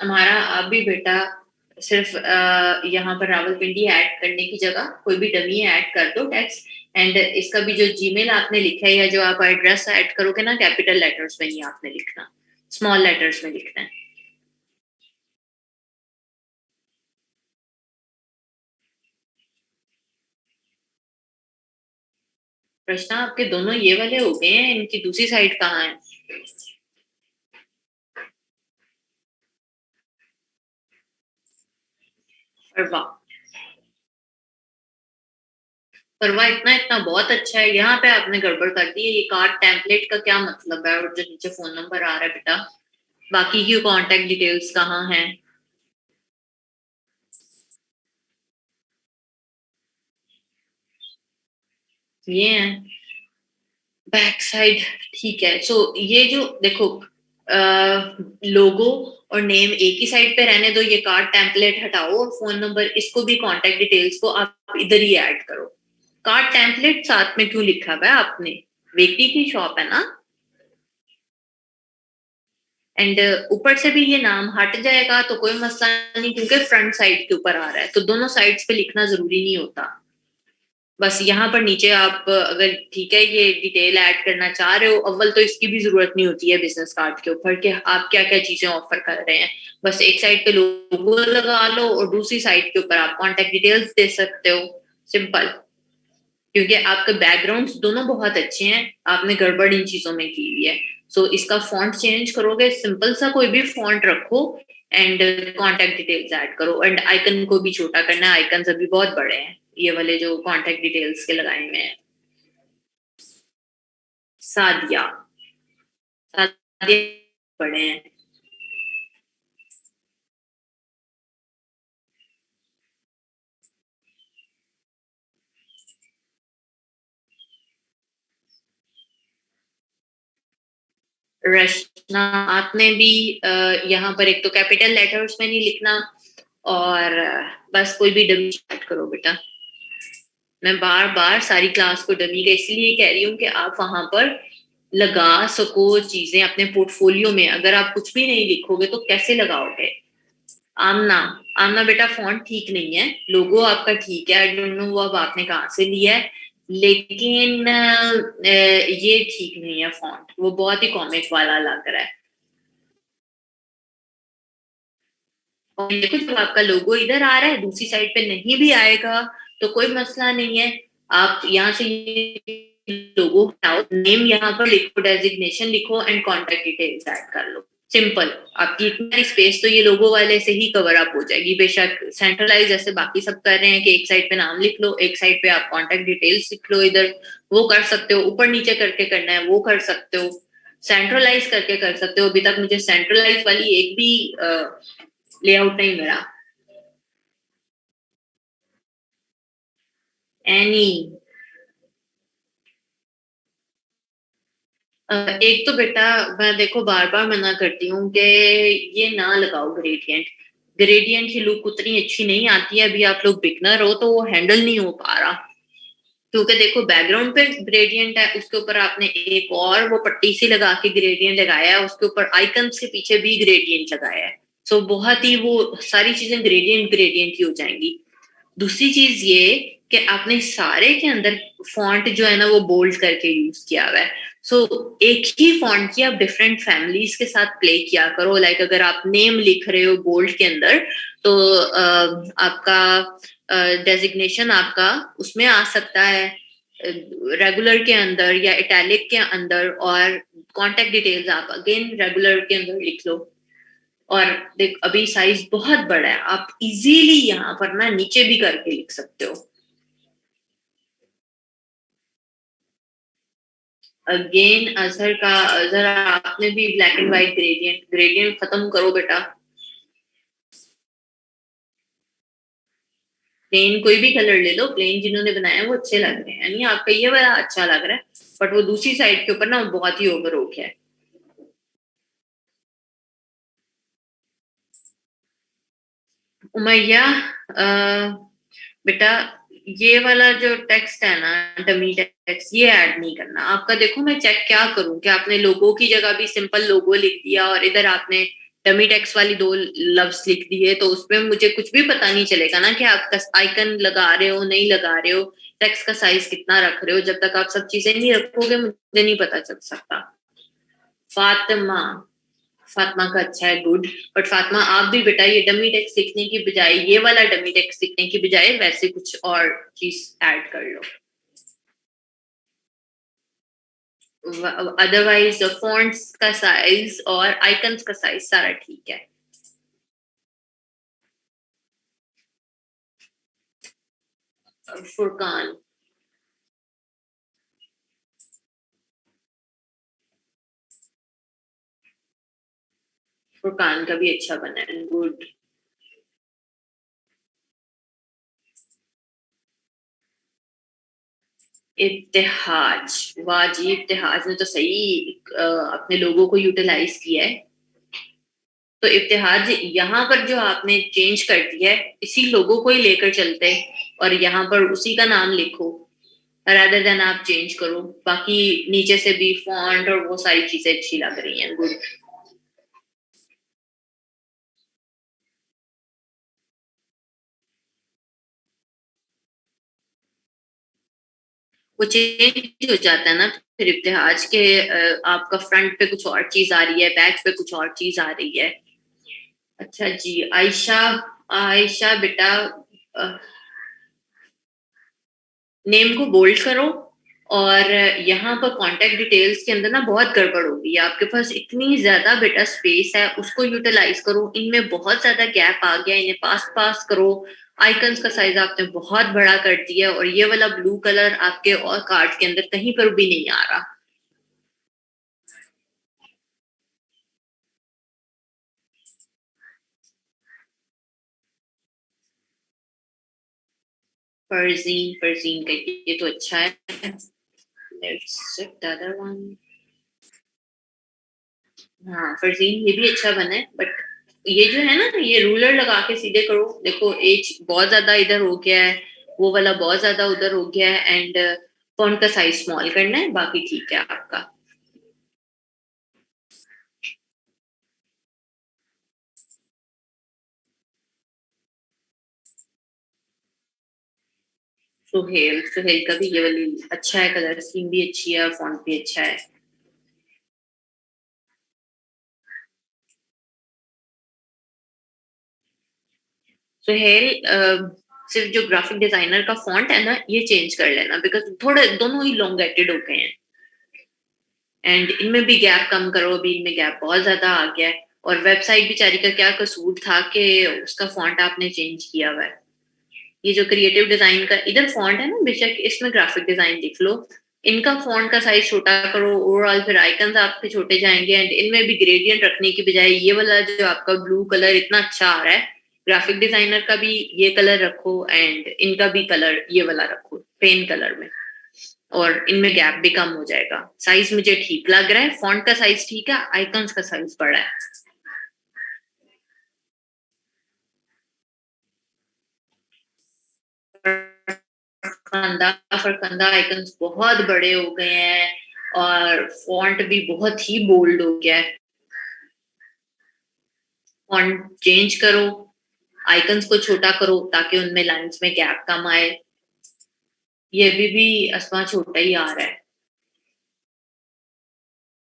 हमारा आप भी बेटा सिर्फ यहाँ पर रावलपिंडी ऐड करने की जगह कोई भी डमी ऐड कर दो टेक्स्ट। एंड इसका भी जो जीमेल आपने लिखा है या जो आप एड्रेस ऐड करोगे ना, कैपिटल लेटर्स में ही आपने लिखना, स्मॉल लेटर्स में लिखना है। प्रश्न आपके दोनों ये वाले हो गए हैं, इनकी दूसरी साइड कहाँ है? और वाह, पर वाह, इतना इतना बहुत अच्छा है। यहाँ पे आपने गड़बड़ कर दी है। ये कार्ड टेम्पलेट का क्या मतलब है? और जो नीचे फोन नंबर आ रहा है बेटा, बाकी की कांटेक्ट डिटेल्स कहाँ हैं? ये है बैक साइड। ठीक है, सो ये जो देखो लोगो और नेम एक ही साइड पे रहने दो, ये कार्ड टेम्पलेट हटाओ और फोन नंबर इसको भी कांटेक्ट डिटेल्स को आप इधर ही ऐड करो। कार्ड टेम्पलेट साथ में क्यों लिखा हुआ है आपने? बेकरी की शॉप है ना। एंड ऊपर से भी ये नाम हट जाएगा तो कोई मसला नहीं, क्योंकि फ्रंट साइड के ऊपर आ रहा है तो दोनों साइड्स पे लिखना जरूरी नहीं होता। बस यहाँ पर नीचे आप अगर ठीक है ये डिटेल ऐड करना चाह रहे हो, अव्वल तो इसकी भी जरूरत नहीं होती है बिजनेस कार्ड के ऊपर कि आप क्या क्या चीजें ऑफर कर रहे हैं। बस एक साइड पे लोगो लगा लो और दूसरी साइड के ऊपर आप कांटेक्ट डिटेल्स दे सकते हो। सिंपल। क्योंकि आपके बैकग्राउंड्स दोनों बहुत अच्छे हैं, आपने गड़बड़ इन चीजों में की हुई है। सो इसका फॉन्ट चेंज करोगे, सिंपल सा कोई भी फॉन्ट रखो एंड कांटेक्ट डिटेल्स ऐड करो। एंड आइकन को भी छोटा करना है, आइकन अभी बहुत बड़े हैं ये वाले जो कांटेक्ट डिटेल्स के लगाए हुए हैं। सादिया, सादिया बड़े हैं। रचना, आपने भी यहाँ पर एक तो कैपिटल लेटर्स में नहीं लिखना, और बस कोई भी डमी ऐड करो बेटा। मैं बार बार सारी क्लास को डमी का इसलिए कह रही हूँ कि आप वहां पर लगा सको चीजें अपने पोर्टफोलियो में। अगर आप कुछ भी नहीं लिखोगे तो कैसे लगाओगे? आमना, आमना बेटा फॉन्ट ठीक नहीं है, लोगो आपका ठीक है, आई डोंट नो वो अब आपने कहाँ से लिया है, लेकिन ये ठीक नहीं है फॉन्ट, वो बहुत ही कॉमिक वाला लग रहा है। और देखो जब आपका लोगो इधर आ रहा है, दूसरी साइड पे नहीं भी आएगा तो कोई मसला नहीं है। आप यहाँ से लोगो हटाओ, नेम यहाँ पर लिखो, डेजिग्नेशन लिखो एंड कॉन्टेक्ट डिटेल्स ऐड कर लो। सिंपल। आपकी इतनी स्पेस तो ये लोगो वाले से ही कवर अप हो जाएगी। बेशक सेंट्रलाइज जैसे बाकी सब कर रहे हैं कि एक साइड पे नाम लिख लो, एक साइड पे आप कॉन्टेक्ट डिटेल्स लिख लो, इधर वो कर सकते हो, ऊपर नीचे करके करना है वो कर सकते हो, सेंट्रलाइज करके कर सकते हो। अभी तक मुझे सेंट्रलाइज वाली एक भी लेआउट नहीं मिला। एनी, एक तो बेटा मैं देखो बार बार मना करती हूँ कि ये ना लगाओ ग्रेडियंट। ग्रेडियंट की लुक उतनी अच्छी नहीं आती है, अभी आप लोग बिगनर हो तो वो हैंडल नहीं हो पा रहा। क्योंकि देखो बैकग्राउंड पे ग्रेडियंट है, उसके ऊपर आपने एक और वो पट्टी सी लगा के ग्रेडियंट लगाया है, उसके ऊपर आइकन्स के पीछे भी ग्रेडियंट लगाया है। सो बहुत ही वो सारी चीजें ग्रेडियंट ग्रेडियंट ही हो जाएंगी। दूसरी चीज ये कि आपने सारे के अंदर फॉन्ट जो है ना वो बोल्ड करके यूज किया हुआ है। सो एक ही फॉन्ट की आप डिफरेंट फैमिलीज के साथ प्ले किया करो। लाइक अगर आप नेम लिख रहे हो बोल्ड के अंदर, तो आपका डेजिग्नेशन आपका उसमें आ सकता है रेगुलर के अंदर या इटैलिक के अंदर, और कॉन्टेक्ट डिटेल्स आप अगेन रेगुलर के अंदर लिख लो। और देख अभी साइज बहुत बड़ा है, आप इजीली यहाँ पर ना नीचे भी करके लिख सकते हो। अगेन अजहर का, अजहर आपने भी black and white gradient, gradient खत्म करो बेटा। प्लेन कोई भी कलर ले लो, प्लेन जिन्होंने बनाया वो अच्छे लग रहे हैं, यानी आपका ये वाला अच्छा लग रहा है, बट वो दूसरी साइड के ऊपर ना बहुत ही ओवर हो गया है। उमैया, बेटा ये वाला जो टेक्स्ट है ना, डमी टेक्स्ट, ये ऐड नहीं करना आपका। देखो मैं चेक क्या करूं कि आपने लोगो की जगह भी सिंपल लोगो लिख दिया और इधर आपने डमी टेक्स्ट वाली दो लफ्ज लिख दिए, तो उसमें मुझे कुछ भी पता नहीं चलेगा ना कि आप आइकन लगा रहे हो नहीं लगा रहे हो, टेक्स्ट का साइज कितना रख रहे हो। जब तक आप सब चीजें नहीं रखोगे मुझे नहीं पता चल सकता। फातिमा, फातिमा का अच्छा है, गुड। बट फातिमा आप भी बेटा ये डमी टेक्स्ट सीखने की बजाय, ये वाला डमी टेक्स्ट सीखने की बजाय वैसे कुछ और चीज ऐड कर लो। अदरवाइज फॉन्ट्स का साइज और आइकन्स का साइज सारा ठीक है। फुरकान, फुरकान का भी अच्छा बना है, गुड। इब्तिहाज, वाह जी, इब्तिहाज ने तो सही अपने लोगों को यूटिलाइज किया है। तो इब्तिहाज यहाँ पर जो आपने चेंज कर दिया है, इसी लोगों को ही लेकर चलते हैं और यहाँ पर उसी का नाम लिखो, रादर देन आप चेंज करो। बाकी नीचे से भी फॉन्ट और वो सारी चीजें अच्छी लग रही हैं, गुड। वो चेंज हो जाता है ना फिर इब्तिहाज के, आपका फ्रंट पे कुछ और चीज आ रही है, बैक पे कुछ और चीज आ रही है। अच्छा जी, आयशा, आयशा बेटा नेम को बोल्ड करो, और यहाँ पर कांटेक्ट डिटेल्स के अंदर ना बहुत गड़बड़ हो गई है। आपके पास इतनी ज्यादा बेटा स्पेस है, उसको यूटिलाइज करो। इनमें बहुत ज्यादा गैप आ गया, इन्हें पास पास करो। आइकन्स का साइज आपने बहुत बड़ा कर दिया, और ये वाला ब्लू कलर आपके और कार्ड के अंदर कहीं पर भी नहीं आ रहा। फरजीन, फरजीन का ये तो अच्छा है। Let's check the other one. हाँ फरजीन ये भी अच्छा बना है, बट ये जो है ना, ये रूलर लगा के सीधे करो। देखो एज बहुत ज्यादा इधर हो गया है, वो वाला बहुत ज्यादा उधर हो गया है, एंड फॉन्ट का साइज स्मॉल करना है, बाकी ठीक है आपका। सुहेल, सुहेल का भी ये वाली अच्छा है, कलर स्कीम भी अच्छी है, फॉन्ट भी अच्छा है। सुहेल सिर्फ जो ग्राफिक डिजाइनर का फॉन्ट है ना ये चेंज कर लेना, बिकॉज थोड़े दोनों ही लोंगेटेड हो गए हैं, एंड इनमें भी गैप कम करो, अभी इनमें गैप बहुत ज्यादा आ गया है। और वेबसाइट बेचारी का क्या कसूर था कि उसका फॉन्ट आपने चेंज किया हुआ है। ये जो क्रिएटिव डिजाइन का इधर फॉन्ट है ना, बेशक इसमें ग्राफिक डिजाइन लिख लो, इनका फॉन्ट का साइज छोटा करो ओवरऑल, फिर आइकन्स आपके छोटे जाएंगे, एंड इनमें भी ग्रेडियंट रखने की बजाय ये वाला जो आपका ब्लू कलर इतना अच्छा आ रहा है, ग्राफिक डिजाइनर का भी ये कलर रखो, एंड इनका भी कलर ये वाला रखो पेन कलर में, और इनमें गैप भी कम हो जाएगा। साइज मुझे ठीक लग रहा है, फॉन्ट का साइज ठीक है, आइकन्स का साइज बड़ा है। फरकंदा, फरकंदा आइकन्स बहुत बड़े हो गए हैं, और फॉन्ट भी बहुत ही बोल्ड हो गया है। फॉन्ट चेंज करो, आइकन्स को छोटा करो ताकि उनमें लाइंस में गैप कम आए। ये भी अस्मा छोटा ही आ रहा है।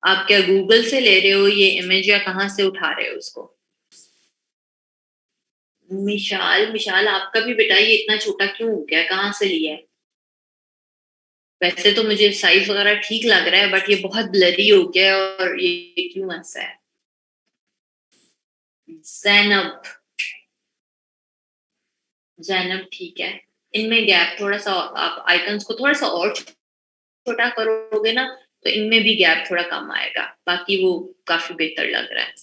आप क्या गूगल से ले रहे हो ये इमेज या कहाँ से उठा रहे हो उसको? मिशाल, मिशाल आपका भी बेटा ये इतना छोटा क्यों हो गया, कहाँ से लिया है? वैसे तो मुझे साइज वगैरह ठीक लग रहा है बट ये बहुत ब्लरी हो गया है और ये क्यों ऐसा है? जैनब, जैनब ठीक है। इनमें गैप थोड़ा सा, आप आइकन्स को थोड़ा सा और छोटा करोगे ना तो इनमें भी गैप थोड़ा कम आएगा, बाकी वो काफी बेहतर लग रहा है।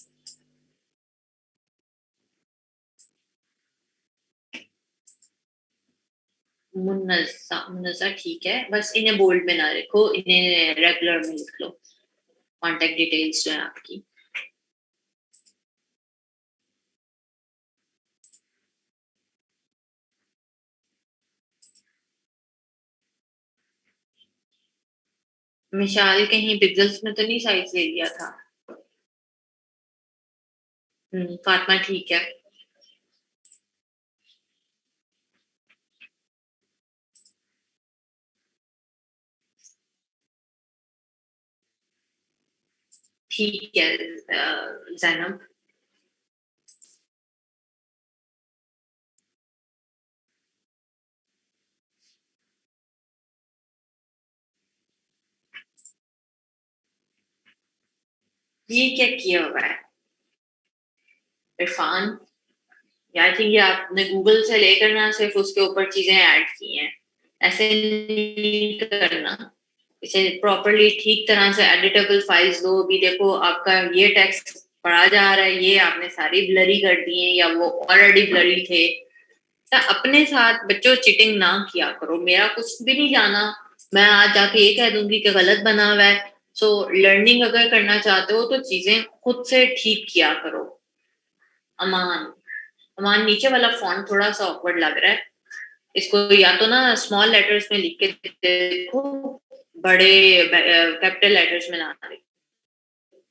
मुन्नजा, मुन्नजा ठीक है, बस इन्हें बोल्ड में ना लिखो, इन्हें रेगुलर में लिख लो, कांटेक्ट डिटेल्स जो है आपकी। मिशाल कहीं पिक्सल्स में तो नहीं साइज ले लिया था? फातिमा ठीक है। ठीक है जैनब। ये क्या किया हुआ है इरफान? आई थिंक ये आपने गूगल से लेकर ना सिर्फ उसके ऊपर चीजें ऐड की हैं, ऐसे नहीं करना। इसे प्रॉपरली ठीक तरह से एडिटेबल फाइल्स दो। अभी देखो आपका ये टेक्स्ट पढ़ा जा रहा है, ये आपने सारी ब्लरी कर दिए या वो ऑलरेडी ब्लरी थे। तो अपने साथ बच्चों चीटिंग ना किया करो, मेरा कुछ भी नहीं जाना। मैं आज जाके ये कह दूंगी कि गलत बना हुआ है। सो लर्निंग अगर करना चाहते हो तो चीजें खुद से ठीक किया करो। अमान, अमान नीचे वाला फॉन्ट थोड़ा सा ऑकवर्ड लग रहा है, इसको या तो ना स्मॉल लेटर्स में लिख के देखो, बड़े कैपिटल लेटर्स में ना लिखो,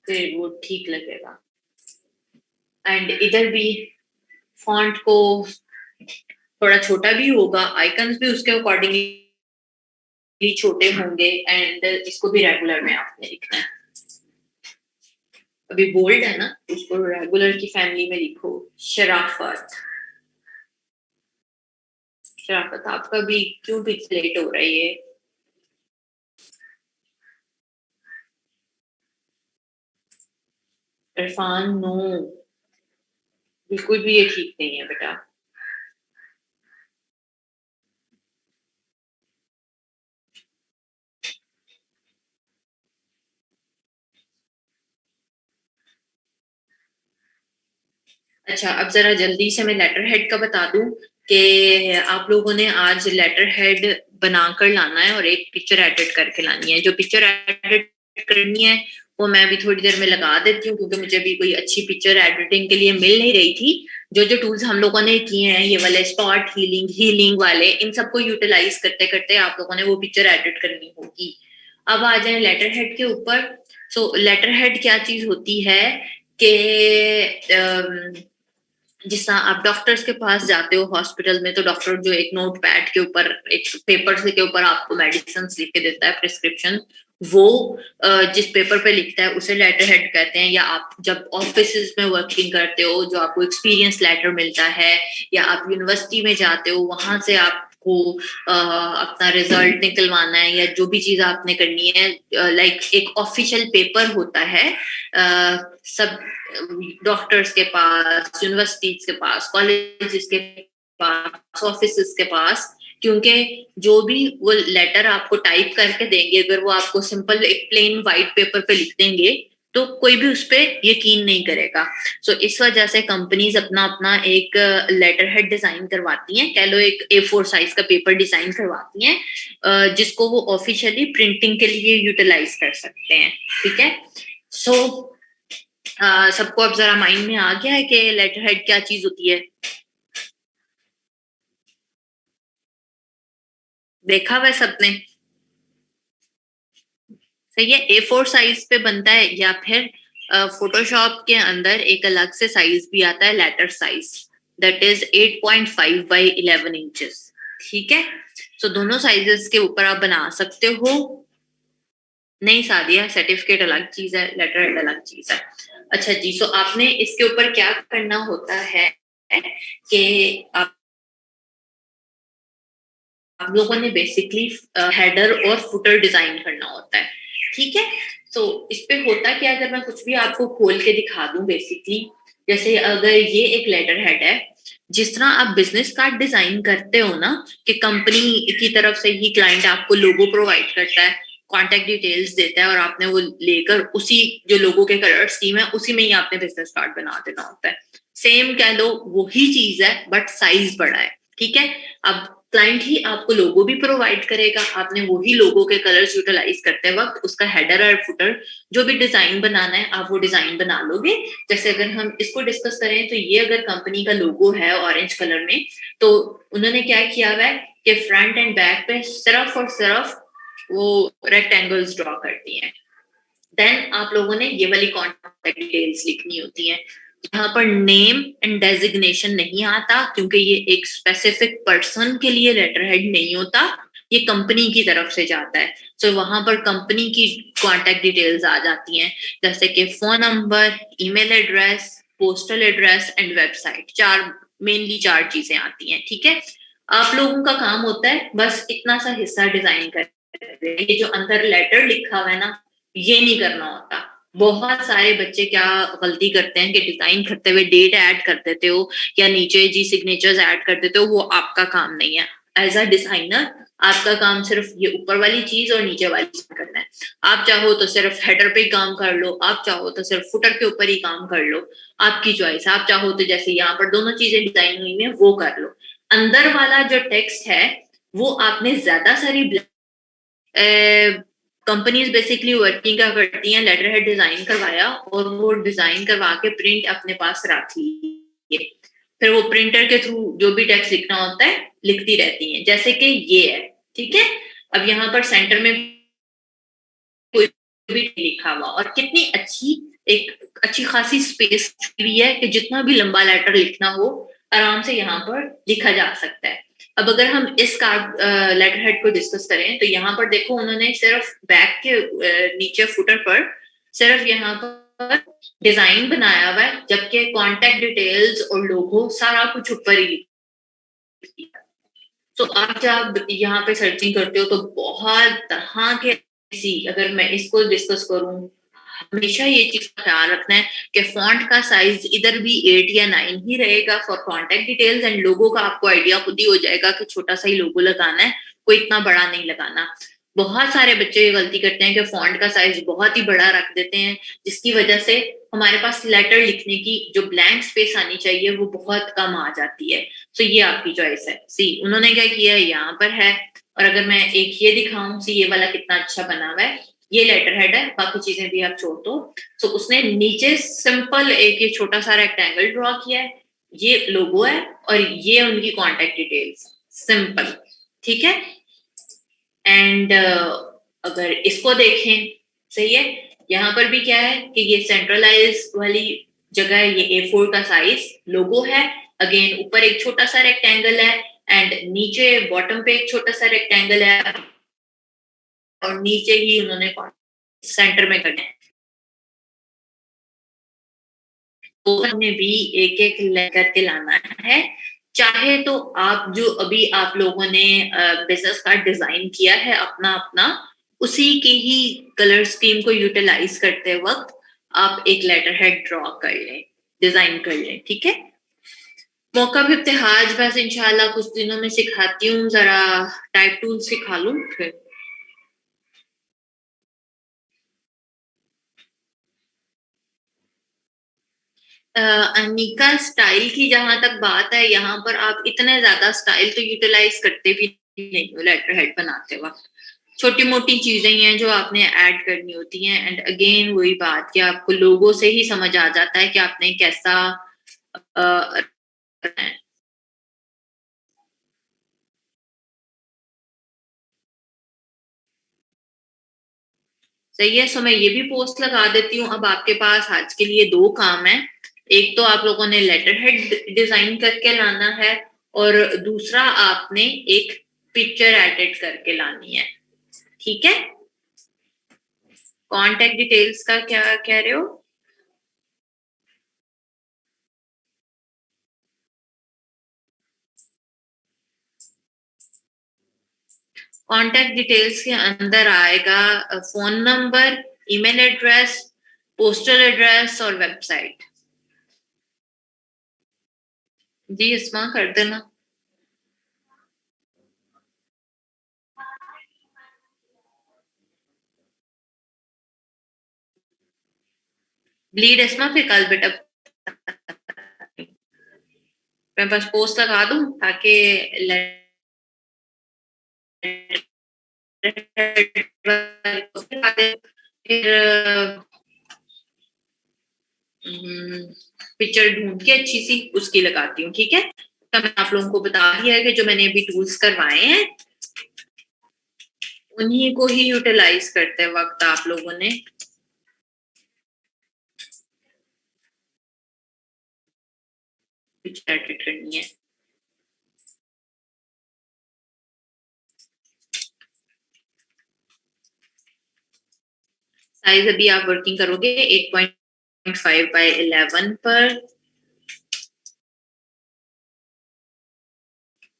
फिर वो ठीक लगेगा। एंड इधर भी फॉन्ट को थोड़ा छोटा भी होगा, आइकन्स भी उसके अकॉर्डिंगली छोटे होंगे, एंड इसको भी रेगुलर में आपने लिखना है। अभी बोल्ड है ना, उसको रेगुलर की फैमिली में लिखो। शराफत, शराफत आपका भी क्यों पिक्सलेट हो रहा है ये? इरफान नो, बिल्कुल भी ये ठीक नहीं है बेटा। अच्छा अब जरा जल्दी से मैं लेटर हेड का बता दूं कि आप लोगों ने आज लेटर हेड बनाकर लाना है और एक पिक्चर एडिट करके लानी है। जो पिक्चर एडिट करनी है वो मैं अभी थोड़ी देर में लगा देती हूँ, क्योंकि मुझे भी कोई अच्छी पिक्चर एडिटिंग के लिए मिल नहीं रही थी। जो जो टूल्स हम लोगों ने किए हैं, ये वाले स्पॉट हीलिंग, हीलिंग वाले, इन सबको यूटिलाइज करते करते आप लोगों ने वो पिक्चर एडिट करनी होगी। अब आ जाए लेटर हेड के ऊपर। सो लेटर हेड क्या चीज होती है कि जिस तरह आप डॉक्टर्स के पास जाते हो हॉस्पिटल में, तो डॉक्टर जो एक नोट पैड के ऊपर, एक पेपर के ऊपर आपको मेडिसिन लिख के देता है, प्रिस्क्रिप्शन, वो जिस पेपर पे लिखता है उसे लेटर हेड कहते हैं। या आप जब ऑफिस में वर्किंग करते हो, जो आपको एक्सपीरियंस लेटर मिलता है, या आप यूनिवर्सिटी में जाते हो, वहां से आपको अपना रिजल्ट निकलवाना है, या जो भी चीज आपने करनी है, लाइक एक ऑफिशियल पेपर होता है। सब डॉक्टर्स के पास, यूनिवर्सिटीज के पास, कॉलेजेस के पास, ऑफिस के पास, क्योंकि जो भी वो लेटर आपको टाइप करके देंगे, अगर वो आपको सिंपल एक प्लेन व्हाइट पेपर पे लिख देंगे तो कोई भी उस पर यकीन नहीं करेगा। सो इस वजह से कंपनीज अपना अपना एक लेटर हेड डिजाइन करवाती हैं, कह लो एक A4 साइज का पेपर डिजाइन करवाती हैं, जिसको वो ऑफिशियली प्रिंटिंग के लिए यूटिलाइज कर सकते हैं। ठीक है, सो सबको अब जरा माइंड में आ गया है कि लेटर हेड क्या चीज होती है? देखा हुआ सबने? सही है। A4 साइज पे बनता है, या फिर फोटोशॉप के अंदर एक अलग से साइज भी आता है, letter size. That is 8.5 by 11 inches. ठीक है, सो दोनों साइजेस के ऊपर आप बना सकते हो। नहीं सादिया, सर्टिफिकेट अलग चीज है, लेटर हेड अलग चीज है। अच्छा जी, सो आपने इसके ऊपर क्या करना होता है कि आप लोगों ने बेसिकली हेडर और फुटर डिजाइन करना होता है। ठीक है, तो इस पे होता क्या, अगर मैं कुछ भी आपको खोल के दिखा दूं बेसिकली, जैसे अगर ये एक लेटर हेड है, जिस तरह आप बिजनेस कार्ड डिजाइन करते हो ना, कि कंपनी की तरफ से ही क्लाइंट आपको लोगो प्रोवाइड करता है, कॉन्टेक्ट डिटेल्स देता है, और आपने वो लेकर उसी जो लोगो के कलर स्कीम है उसी में ही आपने बिजनेस कार्ड बना देना होता है। सेम कह लो वही चीज है, बट साइज बड़ा है। ठीक है, अब क्लाइंट ही आपको लोगो भी प्रोवाइड करेगा, आपने वही लोगो के कलर्स यूटिलाइज करते वक्त उसका हेडर और फुटर जो भी डिजाइन बनाना है आप वो डिजाइन बना लोगे। जैसे अगर हम इसको डिस्कस करें तो ये अगर कंपनी का लोगो है ऑरेंज कलर में, तो उन्होंने क्या किया हुआ है कि फ्रंट एंड बैक पे सिर्फ और सिर्फ वो रेक्टेंगल्स ड्रॉ करती हैं। देन आप लोगों ने ये वाली कॉन्टैक्ट डिटेल्स लिखनी होती हैं। यहाँ पर नेम एंड डेजिग्नेशन नहीं आता, क्योंकि ये एक स्पेसिफिक पर्सन के लिए लेटर हेड नहीं होता, ये कंपनी की तरफ से जाता है। तो वहां पर कंपनी की कॉन्टैक्ट डिटेल्स आ जाती हैं, जैसे कि phone number, email address, postal address and website. Mainly चार चीजें आती हैं। ठीक है, आप लोगों का काम होता है बस इतना सा हिस्सा डिजाइन कर, ये जो अंदर लेटर लिखा हुआ है ना, ये नहीं करना होता। बहुत सारे बच्चे क्या गलती करते हैं कि डिजाइन करते हुए डेट ऐड कर देते हो या नीचे जी सिग्नेचर्स ऐड कर देते हो, वो आपका काम नहीं है। एज अ डिजाइनर आपका काम सिर्फ ये ऊपर वाली चीज और नीचे वाली चीज करना है। आप चाहो तो सिर्फ हेडर पे ही काम कर लो, आप चाहो तो सिर्फ फुटर के ऊपर ही काम कर लो, आपकी चॉइस। आप चाहो तो जैसे यहाँ पर दोनों चीजें डिजाइन हुई है वो कर लो। अंदर वाला जो टेक्स्ट है वो आपने ज्यादा सारी कंपनीज बेसिकली वर्किंग क्या करती हैं, लेटर हेड डिजाइन करवाया और वो डिजाइन करवा के प्रिंट अपने पास रख ली, फिर वो प्रिंटर के थ्रू जो भी टेक्स्ट लिखना होता है लिखती रहती हैं, जैसे कि ये है। ठीक है, अब यहाँ पर सेंटर में कोई भी लिखा हुआ और कितनी अच्छी एक अच्छी खासी स्पेस भी है कि जितना भी लंबा लेटर लिखना हो आराम से यहाँ पर लिखा जा सकता है। अब अगर हम इस कार्ड लेटर हेड को डिस्कस करें तो यहाँ पर देखो उन्होंने सिर्फ बैक के नीचे फुटर पर सिर्फ यहाँ पर डिजाइन बनाया हुआ है, जबकि कॉन्टेक्ट डिटेल्स और लोगो सारा कुछ ऊपर ही लिखा है। तो आप जब यहाँ पे सर्चिंग करते हो तो बहुत तरह के, अगर मैं इसको डिस्कस करूं, हमेशा ये चीज का ख्याल रखना है कि फॉन्ट का साइज इधर भी 8 या 9 ही रहेगा for contact details, and logo का आपको आइडिया खुद ही हो जाएगा कि छोटा सा ही लोगो लगाना है, कोई इतना बड़ा नहीं लगाना। बहुत सारे बच्चे ये गलती करते हैं कि फॉन्ट का साइज बहुत ही बड़ा रख देते हैं, जिसकी वजह से हमारे पास लेटर लिखने की जो ब्लैंक स्पेस आनी चाहिए वो बहुत कम आ जाती है। तो ये आपकी चॉइस है। सी उन्होंने क्या किया है यहाँ पर है, और अगर मैं एक ये दिखाऊं, सी ये वाला कितना अच्छा बना हुआ है, ये लेटर हेड है, बाकी चीजें भी आप छोड़ दो। तो उसने नीचे सिंपल एक ये छोटा सा रेक्टेंगल ड्रॉ किया है, ये लोगो है और ये उनकी कॉन्टेक्ट डिटेल्स, सिंपल। ठीक है, एंड अगर इसको देखें, सही है, यहाँ पर भी क्या है कि ये सेंट्रलाइज वाली जगह है, ये A4 का साइज लोगो है, अगेन ऊपर एक छोटा सा रेक्टेंगल है एंड नीचे बॉटम पे एक छोटा सा रेक्टेंगल है और नीचे ही उन्होंने सेंटर में करना है। तो हमें भी एक एक लेकर के लाना है। चाहे तो आप जो अभी आप लोगों ने बिजनेस कार्ड डिजाइन किया है अपना अपना, उसी के ही कलर स्कीम को यूटिलाइज करते वक्त आप एक लेटर हेड ड्रॉ कर लें, डिजाइन कर लें। ठीक है, मौका भी इत्तेहाज बस इंशाल्लाह कुछ दिनों में सिखाती हूँ, जरा टाइप टूल सिखा लूँ फिर। अनिका, स्टाइल की जहां तक बात है, यहाँ पर आप इतने ज्यादा स्टाइल तो यूटिलाइज करते भी नहीं हो लेटर हेड बनाते वक्त, छोटी मोटी चीजें ही हैं जो आपने ऐड करनी होती हैं। एंड अगेन वही बात कि आपको लोगों से ही समझ आ जाता है कि आपने कैसा अ, सही है। सो मैं ये भी पोस्ट लगा देती हूँ। अब आपके पास आज के लिए दो काम है, एक तो आप लोगों ने लेटर हेड डिजाइन करके लाना है और दूसरा आपने एक पिक्चर एडिट करके लानी है, ठीक है। कॉन्टेक्ट डिटेल्स का क्या कह रहे हो? कॉन्टेक्ट डिटेल्स के अंदर आएगा phone number, email address, postal address और वेबसाइट। जी इसमा कर देना। ब्लीड इसमा फिर कल बेटा मैं बस पोस्ट लगा दूं ताकि फिर पिक्चर ढूंढ के अच्छी सी उसकी लगाती हूँ, ठीक है। तो मैं आप लोगों को बता दिया है कि जो मैंने अभी टूल्स करवाए हैं उन्हीं को ही यूटिलाइज करते वक्त आप लोगों ने पिक्चर एडिट करनी है। साइज अभी आप वर्किंग करोगे 8.5 by 11 पर,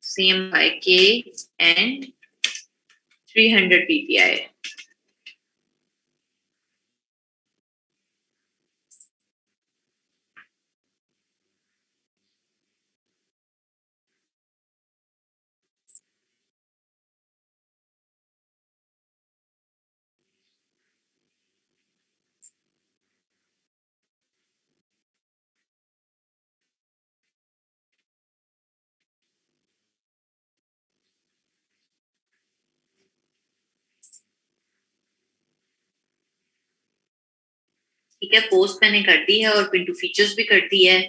CMYK एंड 300 ppi। ठीक है, पोस्ट मैंने कर दी है और पिंटू फीचर्स भी कर दी है।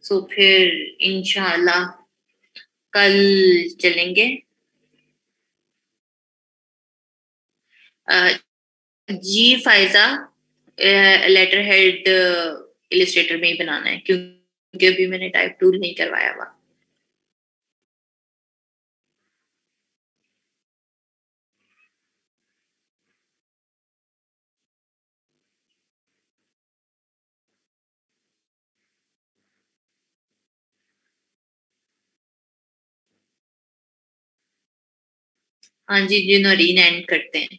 सो फिर इंशाल्लाह कल चलेंगे। जी फायजा, लेटर हेड इलिस्ट्रेटर में ही बनाना है क्योंकि अभी मैंने टाइप टूल नहीं करवाया हुआ। हाँ जी जी, नौरीन एंड करते हैं।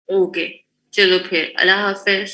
ओके, चलो फिर अल्लाह हाफिज।